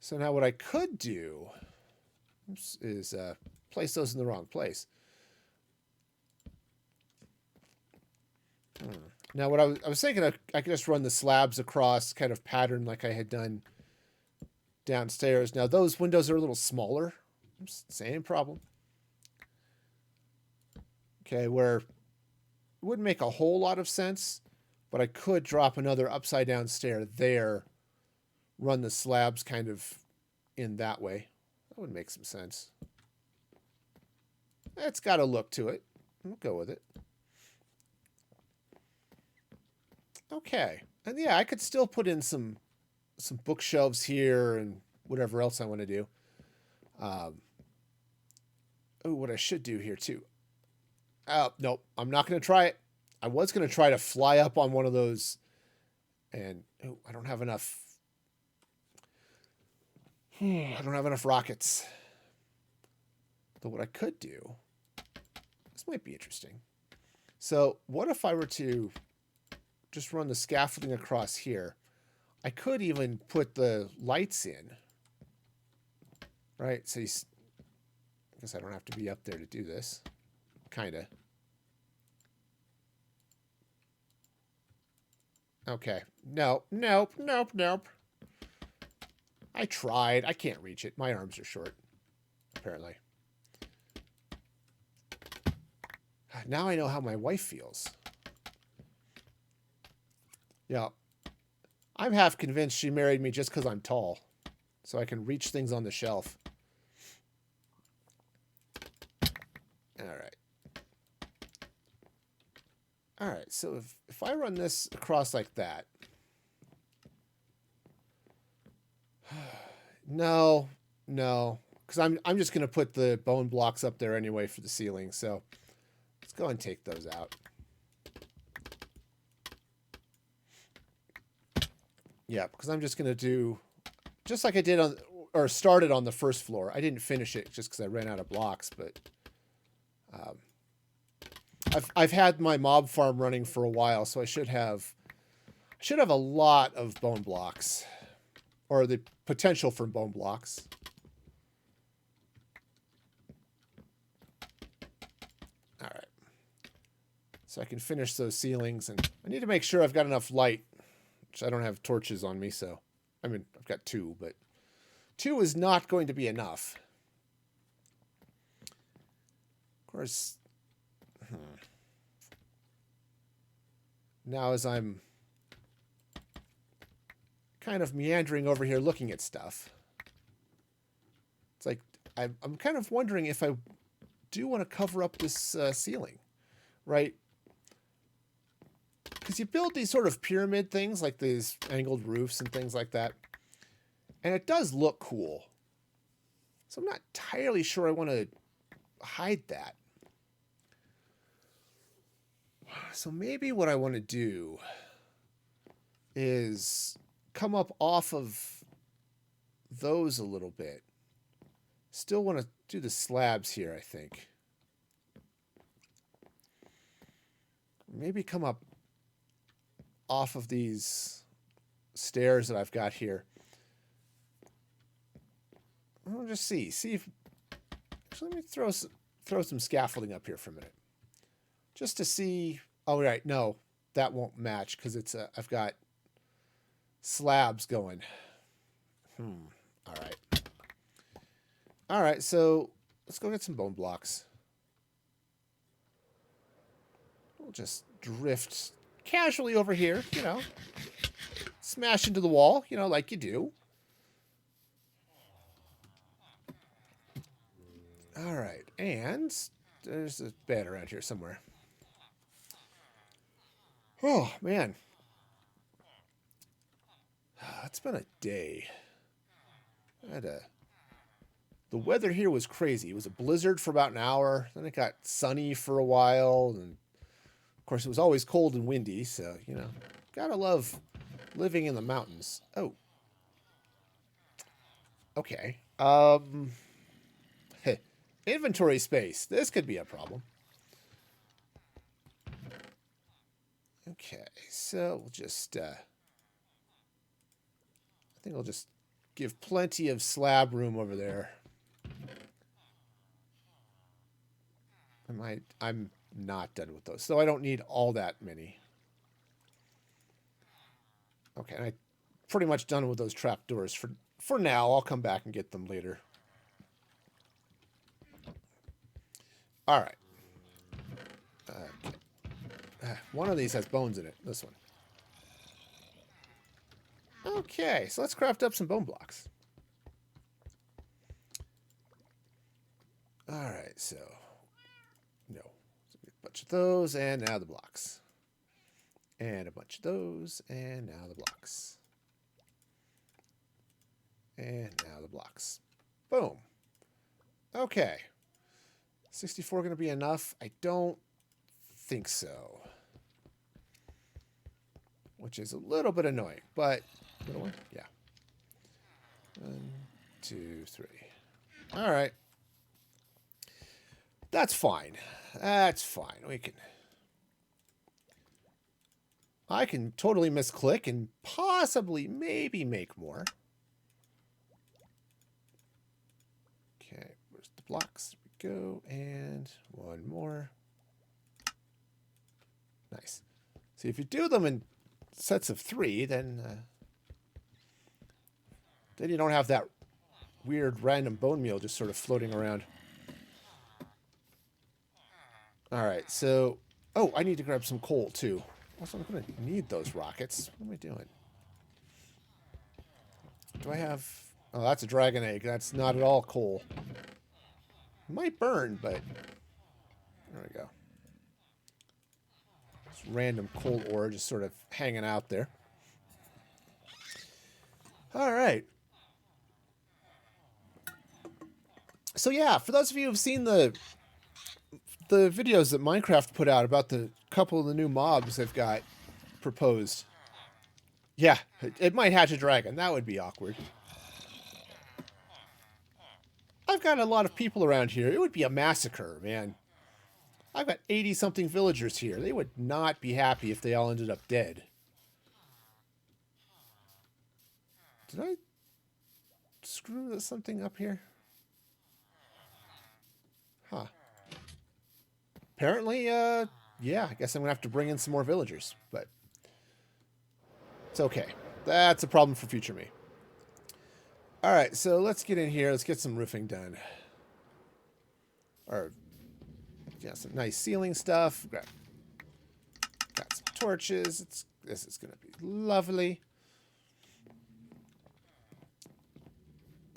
So now what I could do is place those in the wrong place. Now what I was thinking, I could just run the slabs across, kind of pattern like I had done downstairs. Now those windows are a little smaller. Same problem. Okay, where it wouldn't make a whole lot of sense, but I could drop another upside down stair there, run the slabs kind of in that way. That would make some sense. It's got a look to it. We'll go with it. Okay. And yeah, I could still put in some bookshelves here and whatever else I want to do. Oh, what I should do here too. Nope, I'm not going to try it. I was going to try to fly up on one of those, and I don't have enough. I don't have enough rockets. But what I could do, this might be interesting. So what if I were to just run the scaffolding across here? I could even put the lights in. Right? So I guess I don't have to be up there to do this. Kind of. Okay. Nope. I tried. I can't reach it. My arms are short, apparently. Now I know how my wife feels. Yeah. I'm half convinced she married me just because I'm tall, so I can reach things on the shelf. All right. All right, so if I run this across like that. No, because I'm just going to put the bone blocks up there anyway for the ceiling, so let's go and take those out. Yeah, because I'm just going to do, just like I did on, or started on the first floor. I didn't finish it just because I ran out of blocks, but I've had my mob farm running for a while, so I should have a lot of bone blocks, or the potential for bone blocks. All right. So I can finish those ceilings, and I need to make sure I've got enough light, which I don't have torches on me, so I mean, I've got 2, but 2 is not going to be enough. Of course, now as I'm kind of meandering over here looking at stuff, it's like I'm kind of wondering if I do want to cover up this ceiling, right? Because you build these sort of pyramid things, like these angled roofs and things like that, and it does look cool. So I'm not entirely sure I want to hide that. So maybe what I want to do is come up off of those a little bit. Still want to do the slabs here, I think. Maybe come up off of these stairs that I've got here. I'll just see if. Actually, let me throw some scaffolding up here for a minute, just to see. Oh, right, no, that won't match because it's I've got slabs going. All right. So let's go get some bone blocks. We'll just drift casually over here, smash into the wall, like you do. All right, and there's a bed around here somewhere. Oh, man. It's been a day. The weather here was crazy. It was a blizzard for about an hour. Then it got sunny for a while. And, of course, it was always cold and windy. So, gotta love living in the mountains. Oh. Okay. Inventory space. This could be a problem. Okay, so we'll just, I think I'll just give plenty of slab room over there. I'm not done with those, so I don't need all that many. Okay, and I'm pretty much done with those trapdoors for now. I'll come back and get them later. All right. One of these has bones in it. This one. Okay, so let's craft up some bone blocks. All right, so no, so a bunch of those, and now the blocks, and a bunch of those, and now the blocks, and now the blocks. Boom. Okay. 64 going to be enough? I don't think so. Which is a little bit annoying, but little one, yeah. 1, 2, 3. All right. That's fine. That's fine. I can totally misclick and possibly maybe make more. Okay, where's the blocks? There we go. And one more. Nice. See, if you do them in sets of 3, then you don't have that weird random bone meal just sort of floating around. All right, so... Oh, I need to grab some coal, too. Also, I'm going to need those rockets. What am I doing? Do I have... Oh, that's a dragon egg. That's not at all coal. It might burn, but... There we go. Just random coal ore just sort of hanging out there. All right. So, yeah, for those of you who've seen the videos that Minecraft put out about the couple of the new mobs they've got proposed. Yeah, it might hatch a dragon. That would be awkward. I've got a lot of people around here. It would be a massacre, man. I've got 80-something villagers here. They would not be happy if they all ended up dead. Did I screw something up here? Huh. Apparently, yeah, I guess I'm going to have to bring in some more villagers, but it's okay. That's a problem for future me. All right, so let's get in here. Let's get some roofing done. Or, yeah, some nice ceiling stuff. Got some torches. This is going to be lovely.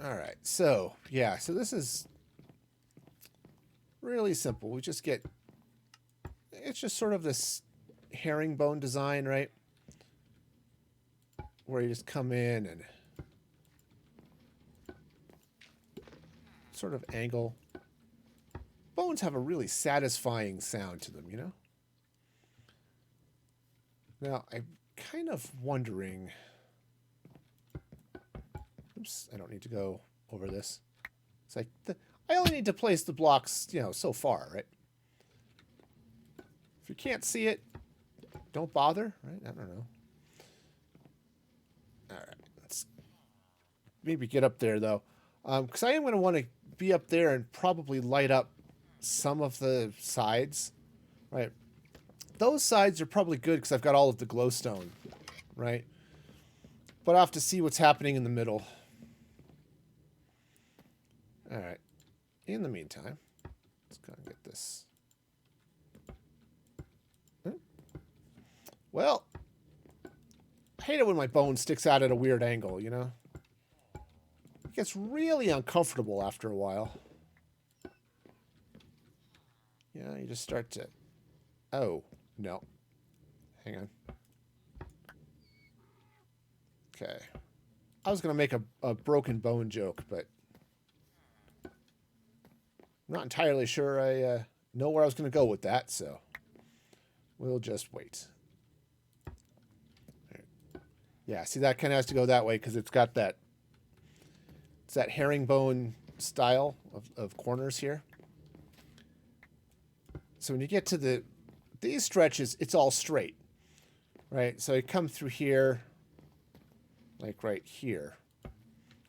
All right, so, yeah, so this is really simple. We just get... It's just sort of this herringbone design, right? Where you just come in and sort of angle. Bones have a really satisfying sound to them, you know? Now, I'm kind of wondering... Oops, I don't need to go over this. It's like, I only need to place the blocks, you know, so far, right? If you can't see it, don't bother, right? I don't know. All right, let's maybe get up there, though. Because I am going to want to be up there and probably light up some of the sides, right? Those sides are probably good because I've got all of the glowstone, right? But I have to see what's happening in the middle. All right. In the meantime, let's go and get this. Well, I hate it when my bone sticks out at a weird angle, you know? It gets really uncomfortable after a while. You know, you just start to... Oh, no. Hang on. Okay. I was going to make a broken bone joke, but... I'm not entirely sure I know where I was going to go with that, so... We'll just wait. Yeah, see, that kind of has to go that way because it's got that... It's that herringbone style of corners here. So when you get to these stretches, it's all straight, right? So you come through here, like right here,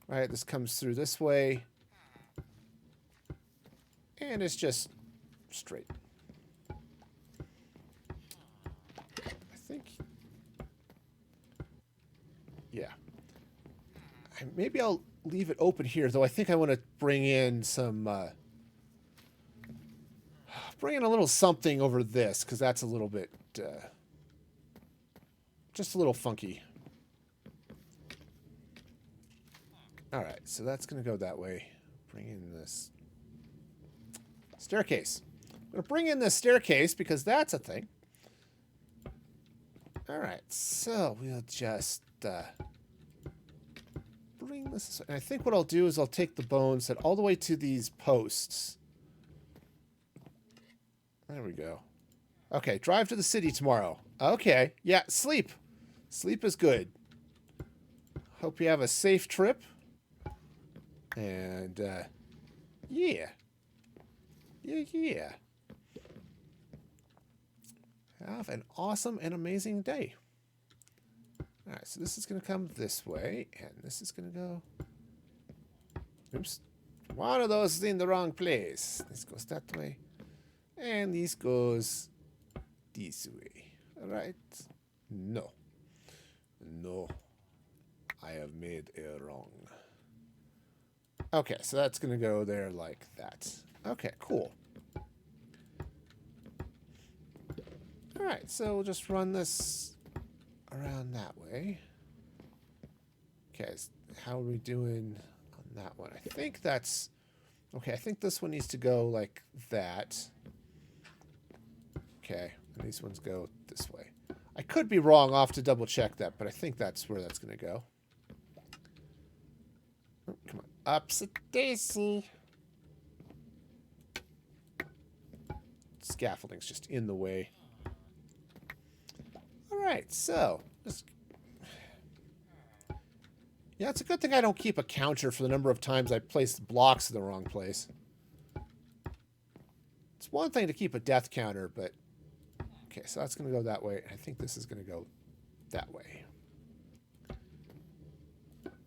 right? This comes through this way, and it's just straight. I think, yeah. Maybe I'll leave it open here, though I think I want to bring in some bring in a little something over this, because that's a little bit, just a little funky. All right, so that's going to go that way. Bring in this staircase. I'm going to bring in this staircase because that's a thing. All right, so we'll just bring this. And I think what I'll do is I'll take the bones, head all the way to these posts. There we go. Okay, drive to the city tomorrow. Okay, yeah, sleep. Sleep is good. Hope you have a safe trip. And, yeah. Yeah. Have an awesome and amazing day. Alright, so this is going to come this way, and this is going to go... Oops. One of those is in the wrong place. This goes that way. And this goes this way. Alright? No. No. I have made a wrong. Okay, so that's going to go there like that. Okay, cool. Alright, so we'll just run this around that way. Okay, how are we doing on that one? I think that's... Okay, I think this one needs to go like that. Okay, and these ones go this way. I could be wrong. I'll have to double check that, but I think that's where that's going to go. Oh, come on. Upsy daisy. Scaffolding's just in the way. Alright, so... Yeah, it's a good thing I don't keep a counter for the number of times I placed blocks in the wrong place. It's one thing to keep a death counter, but... Okay, so that's going to go that way. I think this is going to go that way.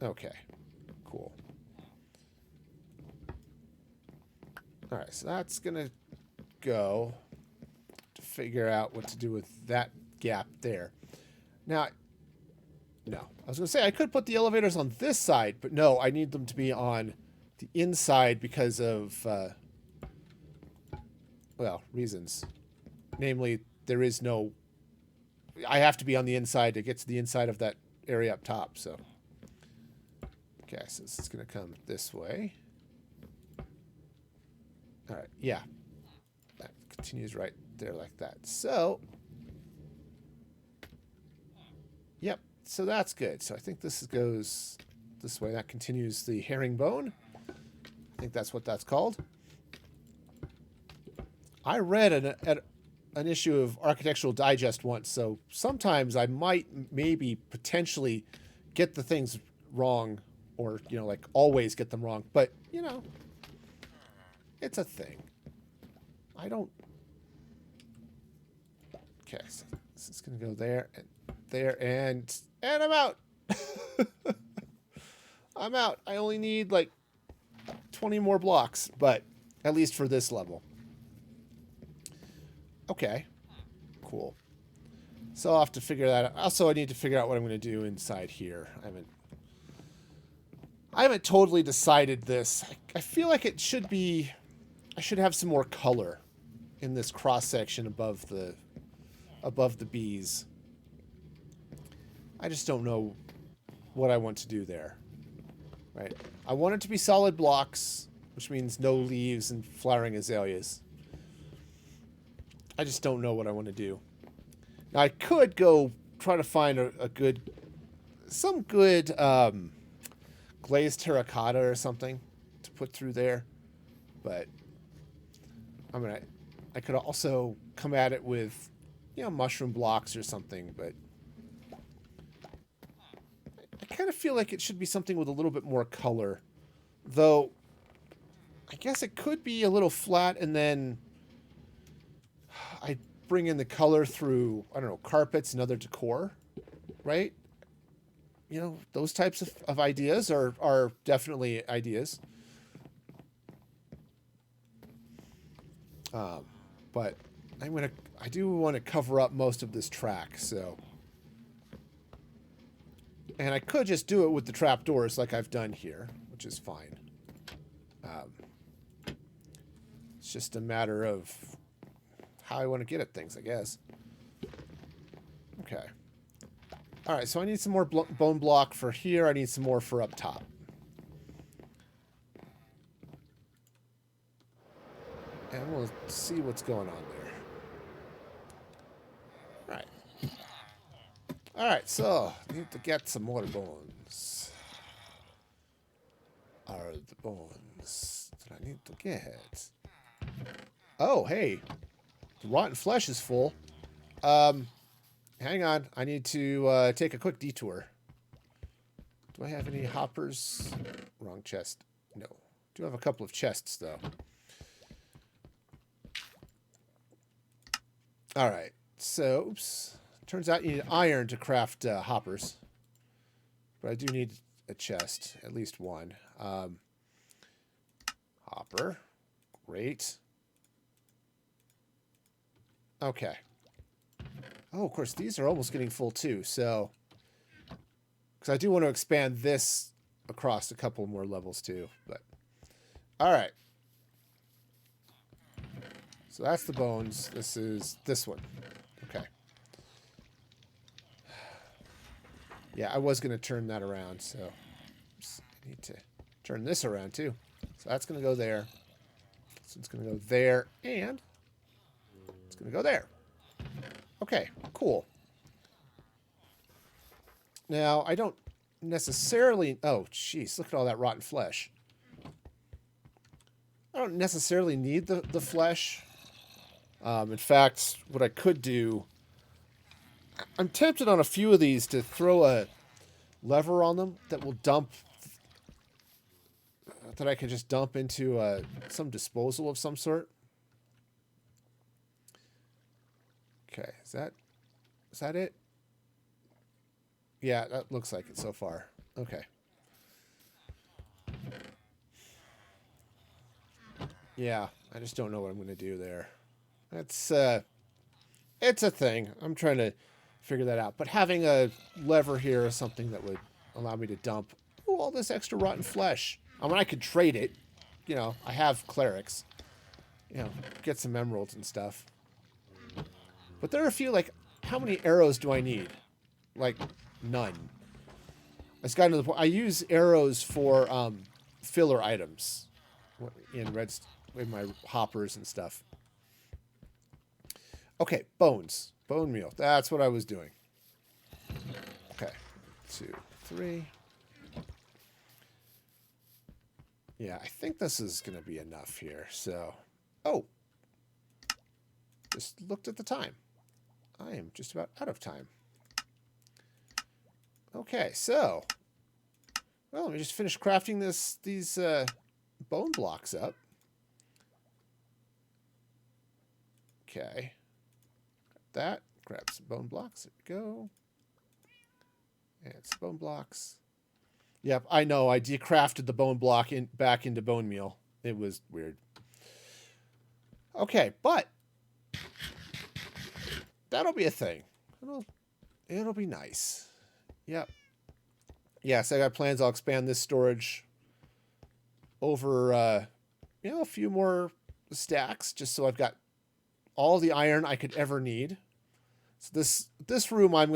Okay, cool. Alright, so that's going to go to figure out what to do with that gap there. Now, no. I was going to say I could put the elevators on this side, but no, I need them to be on the inside because of, well, reasons. Namely, there is no... I have to be on the inside to get to the inside of that area up top, so... Okay, so this is going to come this way. Alright, yeah. That continues right there like that. So... Yep, so that's good. So I think this goes this way. That continues the herringbone. I think that's what that's called. I read an issue of Architectural Digest once, so sometimes I might maybe potentially get the things wrong, or, you know, like always get them wrong. But, you know, it's a thing. I don't... Okay, so this is going to go there and there, and I'm out. I'm out. I only need like 20 more blocks, but at least for this level. Okay, cool. So I'll have to figure that out. Also, I need to figure out what I'm going to do inside here. I haven't totally decided this. I feel like it should be... I should have some more color in this cross section above the bees. I just don't know what I want to do there. Right? I want it to be solid blocks, which means no leaves and flowering azaleas. I just don't know what I want to do. Now, I could go try to find some good glazed terracotta or something to put through there, but I could also come at it with, you know, mushroom blocks or something, but I kind of feel like it should be something with a little bit more color, though I guess it could be a little flat, and then I bring in the color through, I don't know, carpets and other decor, right? You know, those types of ideas are definitely ideas. But I do want to cover up most of this track, so... And I could just do it with the trapdoors like I've done here, which is fine. It's just a matter of how I want to get at things, I guess. Okay. All right, so I need some more bone block for here. I need some more for up top. And we'll see what's going on there. All right. All right, so need to get some more bones. Are the bones that I need to get? Oh, hey. The rotten flesh is full. Hang on. I need to take a quick detour. Do I have any hoppers? Wrong chest. No. Do have a couple of chests, though. All right. So, oops. Turns out you need iron to craft hoppers. But I do need a chest. At least one. Hopper. Great. Okay. Oh, of course, these are almost getting full, too. So, because I do want to expand this across a couple more levels, too. But, all right. So that's the bones. This is this one. Okay. Yeah, I was going to turn that around, so I need to turn this around, too. So that's going to go there. So it's going to go there, and it's going to go there. Okay, cool. Now, I don't necessarily... Oh, jeez, look at all that rotten flesh. I don't necessarily need the flesh. In fact, what I could do... I'm tempted on a few of these to throw a lever on them that will dump... that I can just dump into some disposal of some sort. Okay, is that it? Yeah, that looks like it so far. Okay. Yeah, I just don't know what I'm going to do there. That's it's a thing. I'm trying to figure that out. But having a lever here is something that would allow me to dump all this extra rotten flesh. I mean, I could trade it. You know, I have clerics. You know, get some emeralds and stuff. But there are a few, like, how many arrows do I need? Like, none. It's gotten to the point. I use arrows for filler items in my hoppers and stuff. Okay, bones. Bone meal. That's what I was doing. Okay. 2, 3. Yeah, I think this is going to be enough here. So, oh. Just looked at the time. I am just about out of time. Okay, so, well, let me just finish crafting these bone blocks up. Okay, that. Grab some bone blocks. There we go. And some bone blocks. Yep, I know. I decrafted the bone block back into bone meal. It was weird. Okay, but that'll be a thing. It'll be nice. Yep. Yes, I got plans. I'll expand this storage over, a few more stacks, just so I've got all the iron I could ever need. So this room, I'm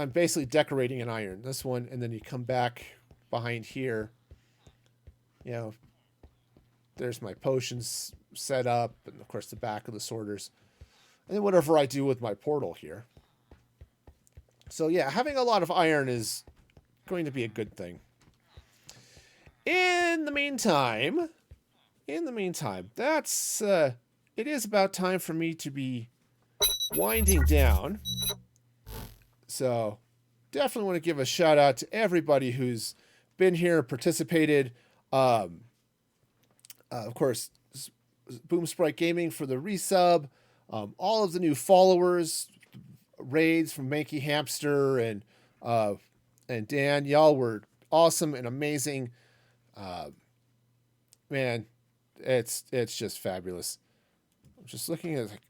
basically decorating in iron. This one, and then you come back behind here. You know, there's my potions set up, and of course the back of the sorters. And then whatever I do with my portal here. So yeah, having a lot of iron is going to be a good thing. In the meantime, that's it is about time for me to be winding down. So definitely want to give a shout out to everybody who's been here and participated. Of course, Boom Sprite Gaming for the resub. All of the new followers, raids from Manky Hamster and Dan, y'all were awesome and amazing. Man, it's just fabulous. I'm just looking at like,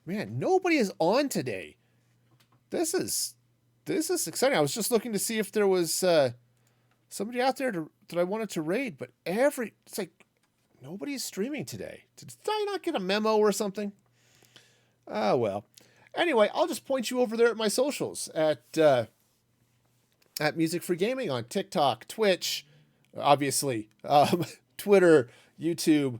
man, nobody is on today. This is exciting. I was just looking to see if there was somebody out there that I wanted to raid, but it's like Nobody's streaming today. Did I not get a memo or something? Oh, well. Anyway, I'll just point you over there at my socials at Music for Gaming on TikTok, Twitch, obviously, Twitter, YouTube.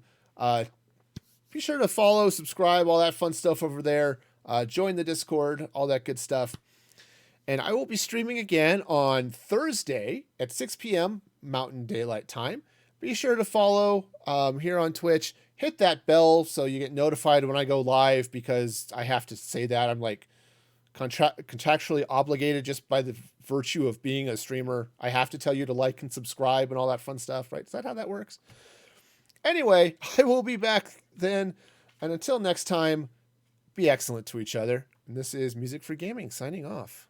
Be sure to follow, subscribe, all that fun stuff over there. Join the Discord, all that good stuff. And I will be streaming again on Thursday at 6 p.m. Mountain Daylight Time. Be sure to follow here on Twitch. Hit that bell so you get notified when I go live, because I have to say that. I'm like contractually obligated just by the virtue of being a streamer. I have to tell you to like and subscribe and all that fun stuff, right? Is that how that works? Anyway, I will be back then. And until next time, be excellent to each other. And this is Music for Gaming signing off.